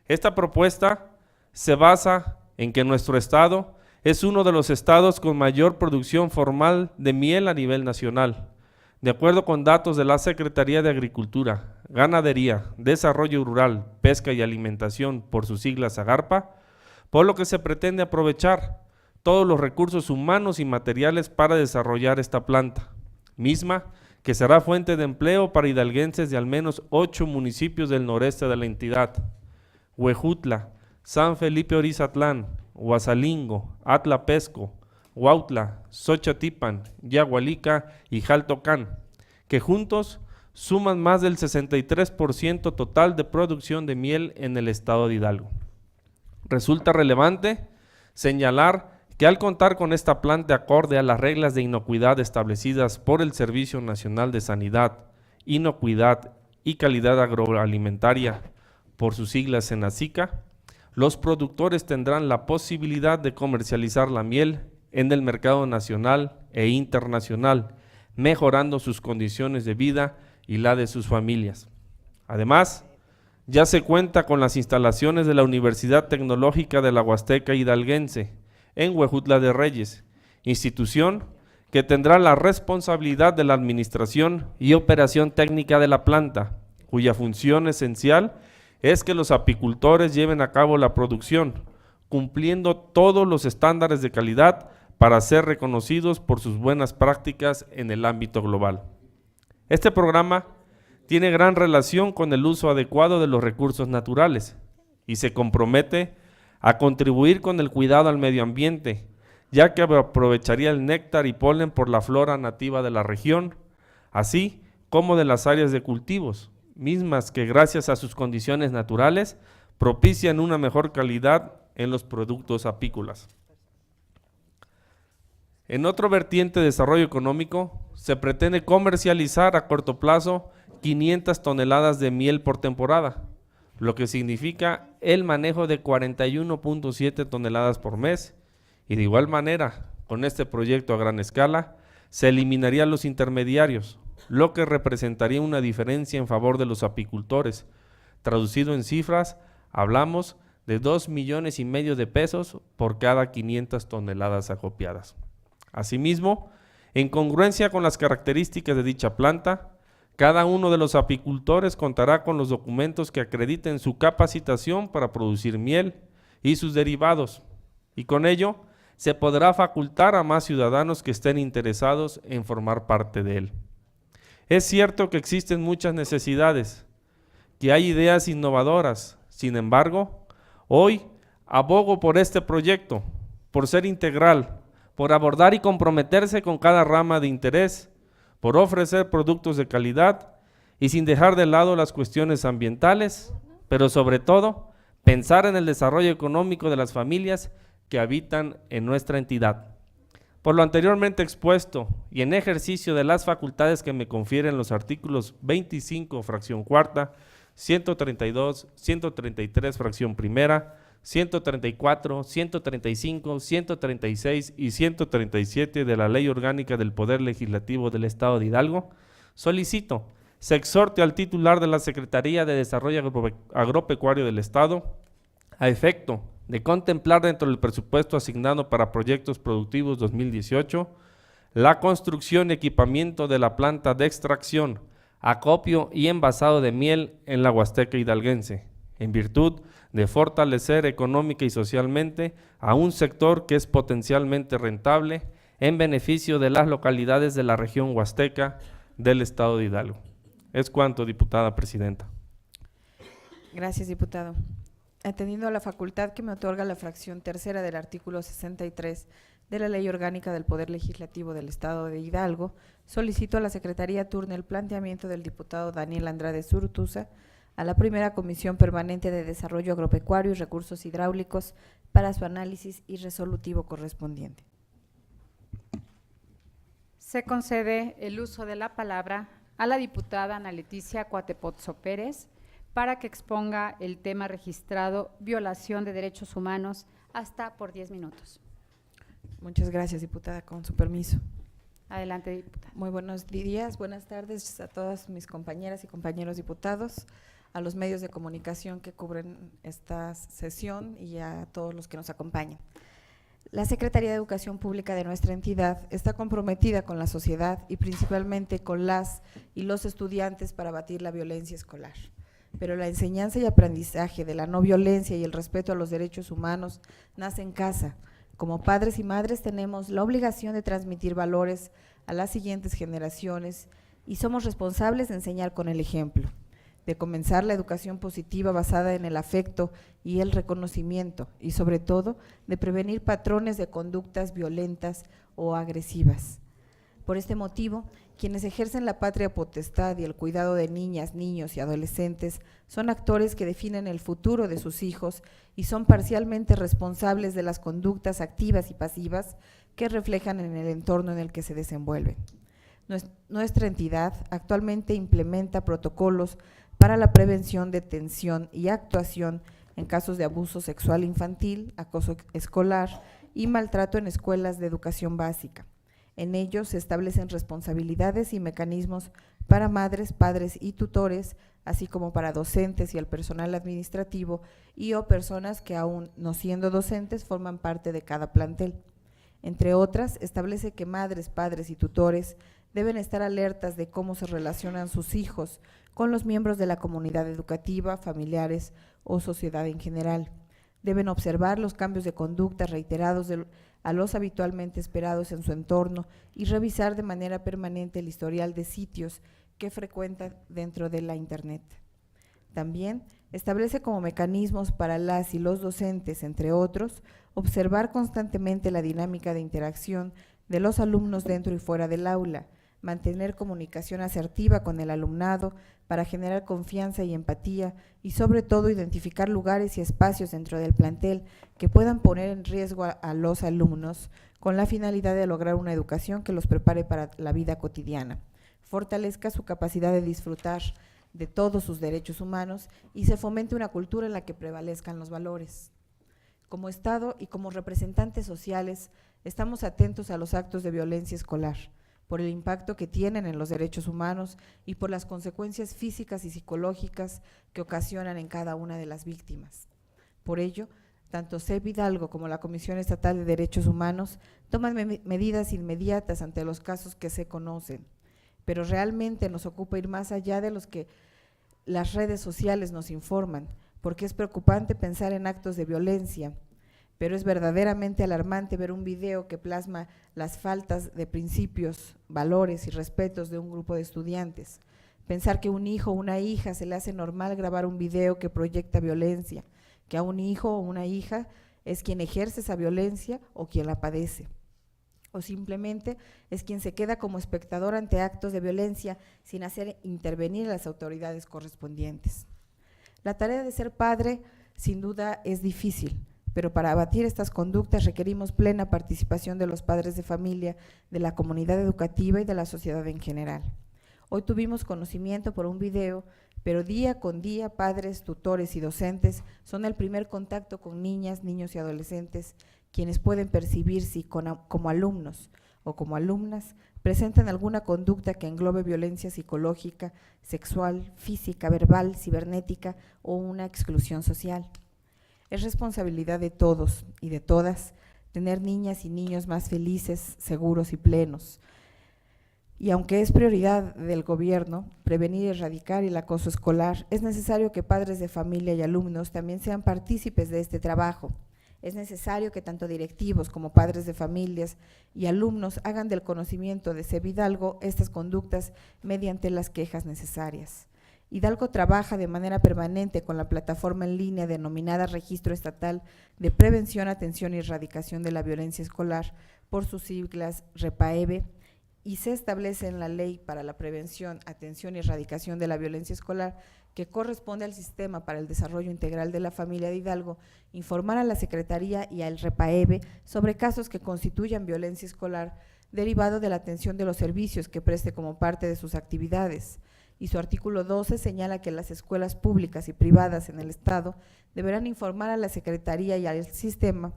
S2: Esta propuesta se basa en que nuestro estado es uno de los estados con mayor producción formal de miel a nivel nacional, de acuerdo con datos de la Secretaría de Agricultura, Ganadería, Desarrollo Rural, Pesca y Alimentación, por sus siglas SAGARPA, por lo que se pretende aprovechar todos los recursos humanos y materiales para desarrollar esta planta, misma que será fuente de empleo para hidalguenses de al menos 8 municipios del noreste de la entidad: Huejutla, San Felipe Orizatlán, Huazalingo, Atlapesco, Huautla, Xochatipan, Yagualica y Jaltocán, que juntos suman más del 63% total de producción de miel en el estado de Hidalgo. Resulta relevante señalar que al contar con esta planta acorde a las reglas de inocuidad establecidas por el Servicio Nacional de Sanidad, Inocuidad y Calidad Agroalimentaria, por sus siglas SENASICA, los productores tendrán la posibilidad de comercializar la miel en el mercado nacional e internacional, mejorando sus condiciones de vida y la de sus familias. Además, ya se cuenta con las instalaciones de la Universidad Tecnológica de la Huasteca Hidalguense, en Huejutla de Reyes, institución que tendrá la responsabilidad de la administración y operación técnica de la planta, cuya función esencial es que los apicultores lleven a cabo la producción, cumpliendo todos los estándares de calidad para ser reconocidos por sus buenas prácticas en el ámbito global. Este programa tiene gran relación con el uso adecuado de los recursos naturales y se compromete a contribuir con el cuidado al medio ambiente, ya que aprovecharía el néctar y polen por la flora nativa de la región, así como de las áreas de cultivos, mismas que gracias a sus condiciones naturales propician una mejor calidad en los productos apícolas. En otro vertiente de desarrollo económico, se pretende comercializar a corto plazo 500 toneladas de miel por temporada, lo que significa el manejo de 41.7 toneladas por mes, y de igual manera, con este proyecto a gran escala, se eliminarían los intermediarios, lo que representaría una diferencia en favor de los apicultores. Traducido en cifras, hablamos de 2,5 millones de pesos por cada 500 toneladas acopiadas. Asimismo, en congruencia con las características de dicha planta, cada uno de los apicultores contará con los documentos que acrediten su capacitación para producir miel y sus derivados, y con ello se podrá facultar a más ciudadanos que estén interesados en formar parte de él. Es cierto que existen muchas necesidades, que hay ideas innovadoras. Sin embargo, hoy abogo por este proyecto, por ser integral, por abordar y comprometerse con cada rama de interés, por ofrecer productos de calidad y sin dejar de lado las cuestiones ambientales, pero sobre todo, pensar en el desarrollo económico de las familias que habitan en nuestra entidad. Por lo anteriormente expuesto y en ejercicio de las facultades que me confieren los artículos 25, fracción cuarta, 132, 133, fracción primera, 134, 135, 136 y 137 de la Ley Orgánica del Poder Legislativo del Estado de Hidalgo, solicito se exhorte al titular de la Secretaría de Desarrollo Agropecuario del Estado a efecto de contemplar dentro del presupuesto asignado para proyectos productivos 2018 la construcción y equipamiento de la planta de extracción, acopio y envasado de miel en la Huasteca Hidalguense, en virtud de fortalecer económica y socialmente a un sector que es potencialmente rentable en beneficio de las localidades de la región huasteca del Estado de Hidalgo. Es cuanto, diputada presidenta.
S1: Gracias, diputado. Atendiendo a la facultad que me otorga la fracción tercera del artículo 63 de la Ley Orgánica del Poder Legislativo del Estado de Hidalgo, solicito a la Secretaría turne el planteamiento del diputado Daniel Andrade Zurutuza a la primera Comisión Permanente de Desarrollo Agropecuario y Recursos Hidráulicos para su análisis y resolutivo correspondiente.
S5: Se concede el uso de la palabra a la diputada Ana Leticia Coatepozzo Pérez para que exponga el tema registrado violación de derechos humanos hasta por 10 minutos.
S1: Muchas gracias, diputada, con su permiso.
S5: Adelante, diputada.
S1: Muy buenos días, buenas tardes a todas mis compañeras y compañeros diputados, a los medios de comunicación que cubren esta sesión y a todos los que nos acompañan. La Secretaría de Educación Pública de nuestra entidad está comprometida con la sociedad y principalmente con las y los estudiantes para abatir la violencia escolar. Pero la enseñanza y aprendizaje de la no violencia y el respeto a los derechos humanos nace en casa. Como padres y madres tenemos la obligación de transmitir valores a las siguientes generaciones y somos responsables de enseñar con el ejemplo, de comenzar la educación positiva basada en el afecto y el reconocimiento y sobre todo de prevenir patrones de conductas violentas o agresivas. Por este motivo, quienes ejercen la patria potestad y el cuidado de niñas, niños y adolescentes son actores que definen el futuro de sus hijos y son parcialmente responsables de las conductas activas y pasivas que reflejan en el entorno en el que se desenvuelven. Nuestra entidad actualmente implementa protocolos para la prevención, detención y actuación en casos de abuso sexual infantil, acoso escolar y maltrato en escuelas de educación básica. En ellos se establecen responsabilidades y mecanismos para madres, padres y tutores, así como para docentes y el personal administrativo y o personas que aún no siendo docentes forman parte de cada plantel. Entre otras, establece que madres, padres y tutores deben estar alertas de cómo se relacionan sus hijos con los miembros de la comunidad educativa, familiares o sociedad en general. Deben observar los cambios de conducta reiterados a los habitualmente esperados en su entorno y revisar de manera permanente el historial de sitios que frecuentan dentro de la Internet. También establece como mecanismos para las y los docentes, entre otros, observar constantemente la dinámica de interacción de los alumnos dentro y fuera del aula, mantener comunicación asertiva con el alumnado para generar confianza y empatía y sobre todo identificar lugares y espacios dentro del plantel que puedan poner en riesgo a los alumnos con la finalidad de lograr una educación que los prepare para la vida cotidiana, fortalezca su capacidad de disfrutar de todos sus derechos humanos y se fomente una cultura en la que prevalezcan los valores. Como Estado y como representantes sociales estamos atentos a los actos de violencia escolar, por el impacto que tienen en los derechos humanos y por las consecuencias físicas y psicológicas que ocasionan en cada una de las víctimas. Por ello, tanto CEP Hidalgo como la Comisión Estatal de Derechos Humanos toman medidas inmediatas ante los casos que se conocen, pero realmente nos ocupa ir más allá de los que las redes sociales nos informan, porque es preocupante pensar en actos de violencia, pero es verdaderamente alarmante ver un video que plasma las faltas de principios, valores y respetos de un grupo de estudiantes. Pensar que a un hijo o una hija se le hace normal grabar un video que proyecta violencia, que a un hijo o una hija es quien ejerce esa violencia o quien la padece, o simplemente es quien se queda como espectador ante actos de violencia sin hacer intervenir a las autoridades correspondientes. La tarea de ser padre sin duda es difícil, pero para abatir estas conductas requerimos plena participación de los padres de familia, de la comunidad educativa y de la sociedad en general. Hoy tuvimos conocimiento por un video, pero día con día padres, tutores y docentes son el primer contacto con niñas, niños y adolescentes, quienes pueden percibir si como alumnos o como alumnas presentan alguna conducta que englobe violencia psicológica, sexual, física, verbal, cibernética o una exclusión social. Es responsabilidad de todos y de todas tener niñas y niños más felices, seguros y plenos. Y aunque es prioridad del gobierno prevenir y erradicar el acoso escolar, es necesario que padres de familia y alumnos también sean partícipes de este trabajo. Es necesario que tanto directivos como padres de familias y alumnos hagan del conocimiento de CEP Hidalgo estas conductas mediante las quejas necesarias. Hidalgo trabaja de manera permanente con la plataforma en línea denominada Registro Estatal de Prevención, Atención y Erradicación de la Violencia Escolar, por sus siglas REPAEVE, y se establece en la Ley para la Prevención, Atención y Erradicación de la Violencia Escolar, que corresponde al Sistema para el Desarrollo Integral de la Familia de Hidalgo, informar a la Secretaría y al REPAEVE sobre casos que constituyan violencia escolar derivado de la atención de los servicios que preste como parte de sus actividades. Y su artículo 12 señala que las escuelas públicas y privadas en el Estado deberán informar a la Secretaría y al Sistema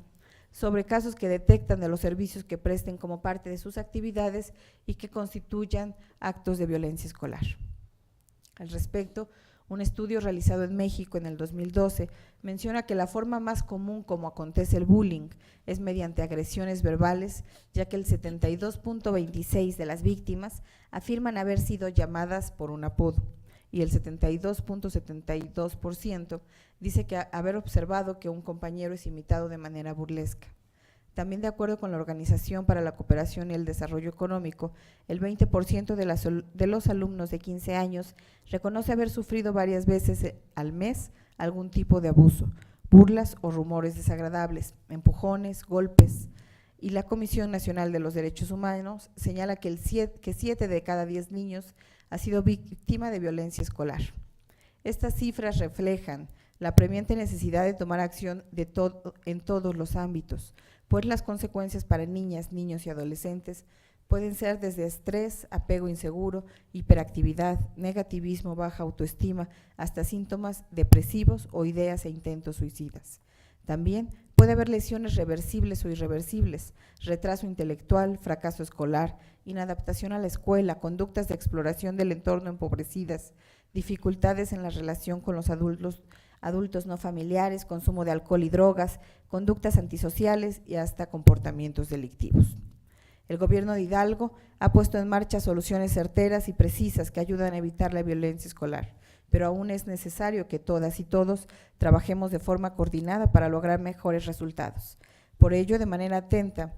S1: sobre casos que detectan de los servicios que presten como parte de sus actividades y que constituyan actos de violencia escolar. Al respecto, un estudio realizado en México en el 2012 menciona que la forma más común como acontece el bullying es mediante agresiones verbales, ya que el 72.26% de las víctimas afirman haber sido llamadas por un apodo y el 72.72% dice que haber observado que un compañero es imitado de manera burlesca. También, de acuerdo con la Organización para la Cooperación y el Desarrollo Económico, el 20% de los alumnos de 15 años reconoce haber sufrido varias veces al mes algún tipo de abuso, burlas o rumores desagradables, empujones, golpes. Y la Comisión Nacional de los Derechos Humanos señala que 7 de cada 10 niños ha sido víctima de violencia escolar. Estas cifras reflejan la apremiante necesidad de tomar acción en todos los ámbitos, pues las consecuencias para niñas, niños y adolescentes pueden ser desde estrés, apego inseguro, hiperactividad, negativismo, baja autoestima, hasta síntomas depresivos o ideas e intentos suicidas. También puede haber lesiones reversibles o irreversibles, retraso intelectual, fracaso escolar, inadaptación a la escuela, conductas de exploración del entorno empobrecidas, dificultades en la relación con los adultos no familiares, consumo de alcohol y drogas, conductas antisociales y hasta comportamientos delictivos. El gobierno de Hidalgo ha puesto en marcha soluciones certeras y precisas que ayudan a evitar la violencia escolar, pero aún es necesario que todas y todos trabajemos de forma coordinada para lograr mejores resultados. Por ello, de manera atenta,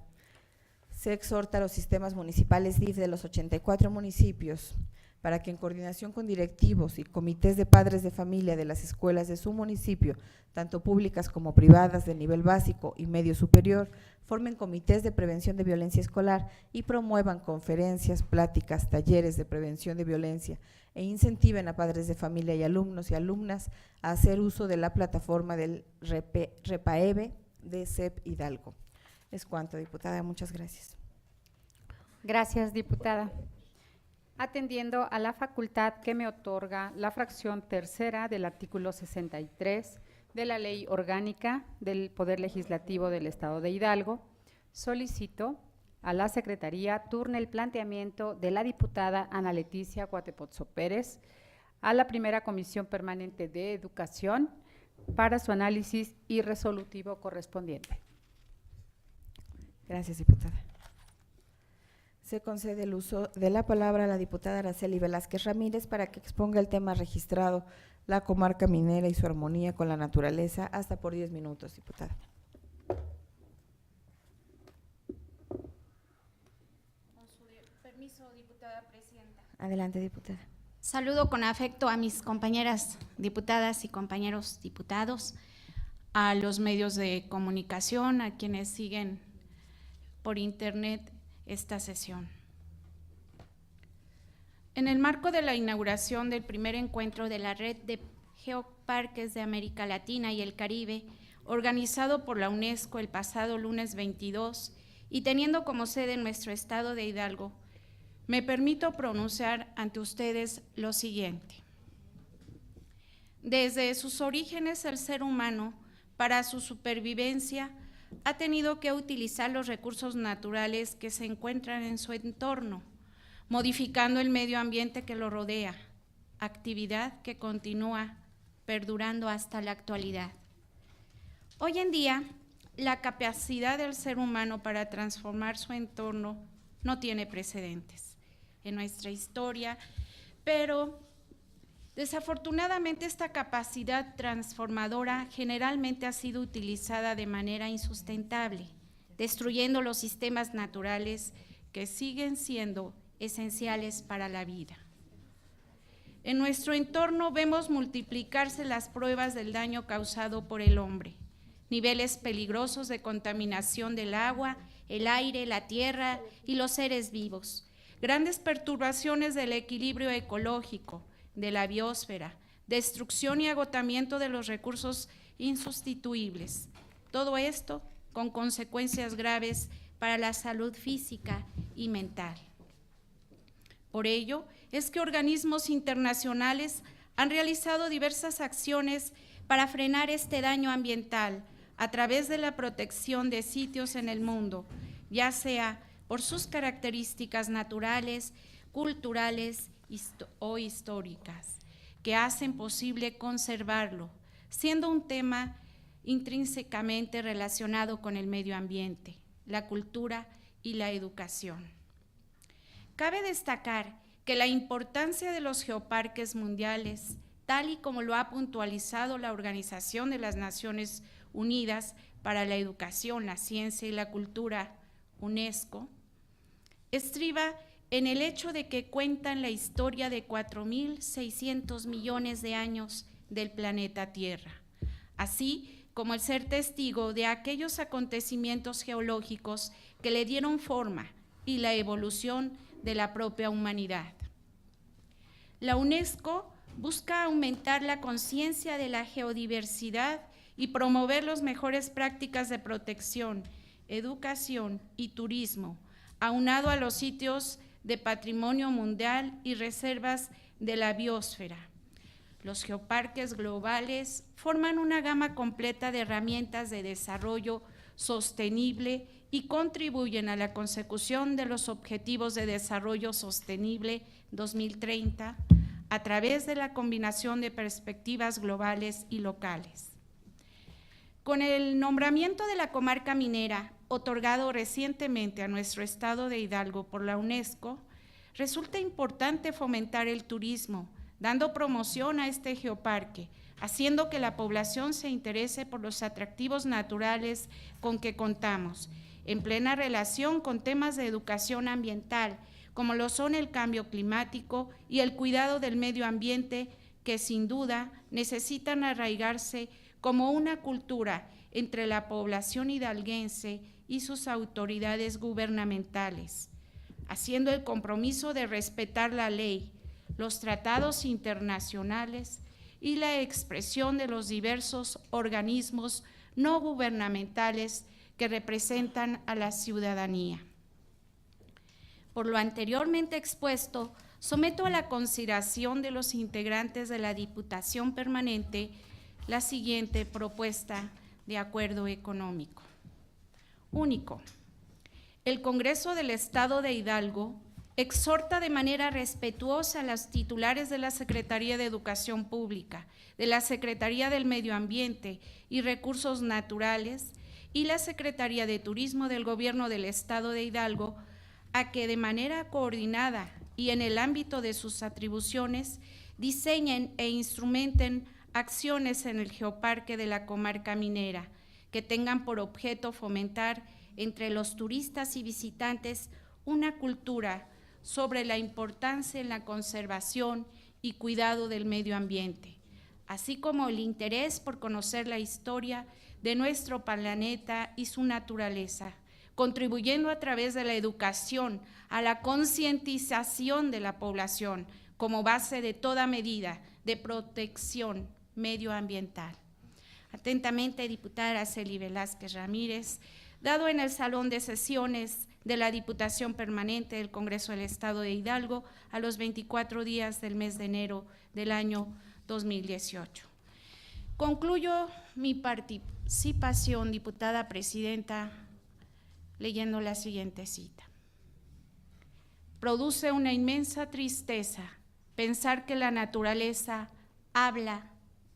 S1: se exhorta a los sistemas municipales DIF de los 84 municipios para que en coordinación con directivos y comités de padres de familia de las escuelas de su municipio, tanto públicas como privadas de nivel básico y medio superior, formen comités de prevención de violencia escolar y promuevan conferencias, pláticas, talleres de prevención de violencia e incentiven a padres de familia y alumnos y alumnas a hacer uso de la plataforma del REPAEVE de CEP Hidalgo. Es cuanto, diputada. Muchas gracias.
S5: Gracias, diputada. Atendiendo a la facultad que me otorga la fracción tercera del artículo 63 de la Ley Orgánica del Poder Legislativo del Estado de Hidalgo, solicito a la Secretaría turne el planteamiento de la diputada Ana Leticia Cuatepozzo Pérez a la primera Comisión Permanente de Educación para su análisis y resolutivo correspondiente.
S1: Gracias, diputada. Se concede el uso de la palabra a la diputada Araceli Velázquez Ramírez para que exponga el tema registrado, la comarca minera y su armonía con la naturaleza, hasta por 10 minutos, diputada.
S6: Con su permiso, diputada presidenta.
S1: Adelante, diputada.
S6: Saludo con afecto a mis compañeras diputadas y compañeros diputados, a los medios de comunicación, a quienes siguen por internet esta sesión. En el marco de la inauguración del primer encuentro de la Red de Geoparques de América Latina y el Caribe, organizado por la UNESCO el pasado lunes 22 y teniendo como sede en nuestro estado de Hidalgo, me permito pronunciar ante ustedes lo siguiente. Desde sus orígenes, el ser humano, para su supervivencia, ha tenido que utilizar los recursos naturales que se encuentran en su entorno, modificando el medio ambiente que lo rodea, actividad que continúa perdurando hasta la actualidad. Hoy en día, la capacidad del ser humano para transformar su entorno no tiene precedentes. en nuestra historia, pero desafortunadamente esta capacidad transformadora generalmente ha sido utilizada de manera insustentable, destruyendo los sistemas naturales que siguen siendo esenciales para la vida. En nuestro entorno vemos multiplicarse las pruebas del daño causado por el hombre, niveles peligrosos de contaminación del agua, el aire, la tierra y los seres vivos, grandes perturbaciones del equilibrio ecológico, de la biosfera, destrucción y agotamiento de los recursos insustituibles. Todo esto con consecuencias graves para la salud física y mental. Por ello, es que organismos internacionales han realizado diversas acciones para frenar este daño ambiental a través de la protección de sitios en el mundo, ya sea por sus características naturales, culturales o históricas, que hacen posible conservarlo, siendo un tema intrínsecamente relacionado con el medio ambiente, la cultura y la educación. Cabe destacar que la importancia de los geoparques mundiales, tal y como lo ha puntualizado la Organización de las Naciones Unidas para la Educación, la Ciencia y la Cultura, UNESCO, estriba en el hecho de que cuentan la historia de 4.600 millones de años del planeta Tierra, así como el ser testigo de aquellos acontecimientos geológicos que le dieron forma y la evolución de la propia humanidad. La UNESCO busca aumentar la conciencia de la geodiversidad y promover las mejores prácticas de protección, educación y turismo, aunado a los sitios de patrimonio mundial y reservas de la biosfera. Los geoparques globales forman una gama completa de herramientas de desarrollo sostenible y contribuyen a la consecución de los Objetivos de Desarrollo Sostenible 2030 a través de la combinación de perspectivas globales y locales. Con el nombramiento de la comarca minera, otorgado recientemente a nuestro estado de Hidalgo por la UNESCO, resulta importante fomentar el turismo, dando promoción a este geoparque, haciendo que la población se interese por los atractivos naturales con que contamos, en plena relación con temas de educación ambiental, como lo son el cambio climático y el cuidado del medio ambiente, que sin duda necesitan arraigarse como una cultura entre la población hidalguense y sus autoridades gubernamentales, haciendo el compromiso de respetar la ley, los tratados internacionales y la expresión de los diversos organismos no gubernamentales que representan a la ciudadanía. Por lo anteriormente expuesto, someto a la consideración de los integrantes de la Diputación Permanente la siguiente propuesta de acuerdo económico. Único. El Congreso del Estado de Hidalgo exhorta de manera respetuosa a los titulares de la Secretaría de Educación Pública, de la Secretaría del Medio Ambiente y Recursos Naturales y la Secretaría de Turismo del Gobierno del Estado de Hidalgo a que de manera coordinada y en el ámbito de sus atribuciones diseñen e instrumenten acciones en el geoparque de la comarca minera que tengan por objeto fomentar entre los turistas y visitantes una cultura sobre la importancia en la conservación y cuidado del medio ambiente, así como el interés por conocer la historia de nuestro planeta y su naturaleza, contribuyendo a través de la educación a la concientización de la población como base de toda medida de protección medioambiental. Atentamente, diputada Araceli Velázquez Ramírez, dado en el Salón de Sesiones de la Diputación Permanente del Congreso del Estado de Hidalgo a los 24 días del mes de enero del año 2018. Concluyo mi participación, diputada presidenta, leyendo la siguiente cita. Produce una inmensa tristeza pensar que la naturaleza habla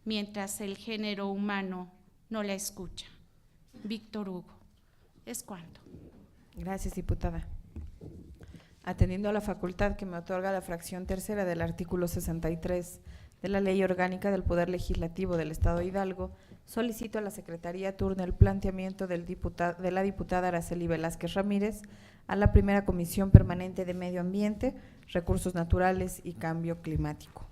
S6: mientras el género humano no la escucha. Víctor Hugo. Es cuanto.
S1: Gracias, diputada. Atendiendo a la facultad que me otorga la fracción tercera del artículo 63 de la Ley Orgánica del Poder Legislativo del Estado de Hidalgo, solicito a la Secretaría turne el planteamiento de la diputada Araceli Velázquez Ramírez a la primera Comisión Permanente de Medio Ambiente, Recursos Naturales y Cambio Climático.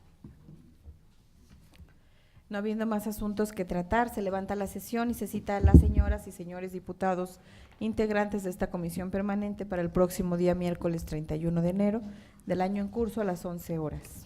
S1: No habiendo más asuntos que tratar, se levanta la sesión y se cita a las señoras y señores diputados integrantes de esta comisión permanente para el próximo día miércoles 31 de enero del año en curso a las 11 horas.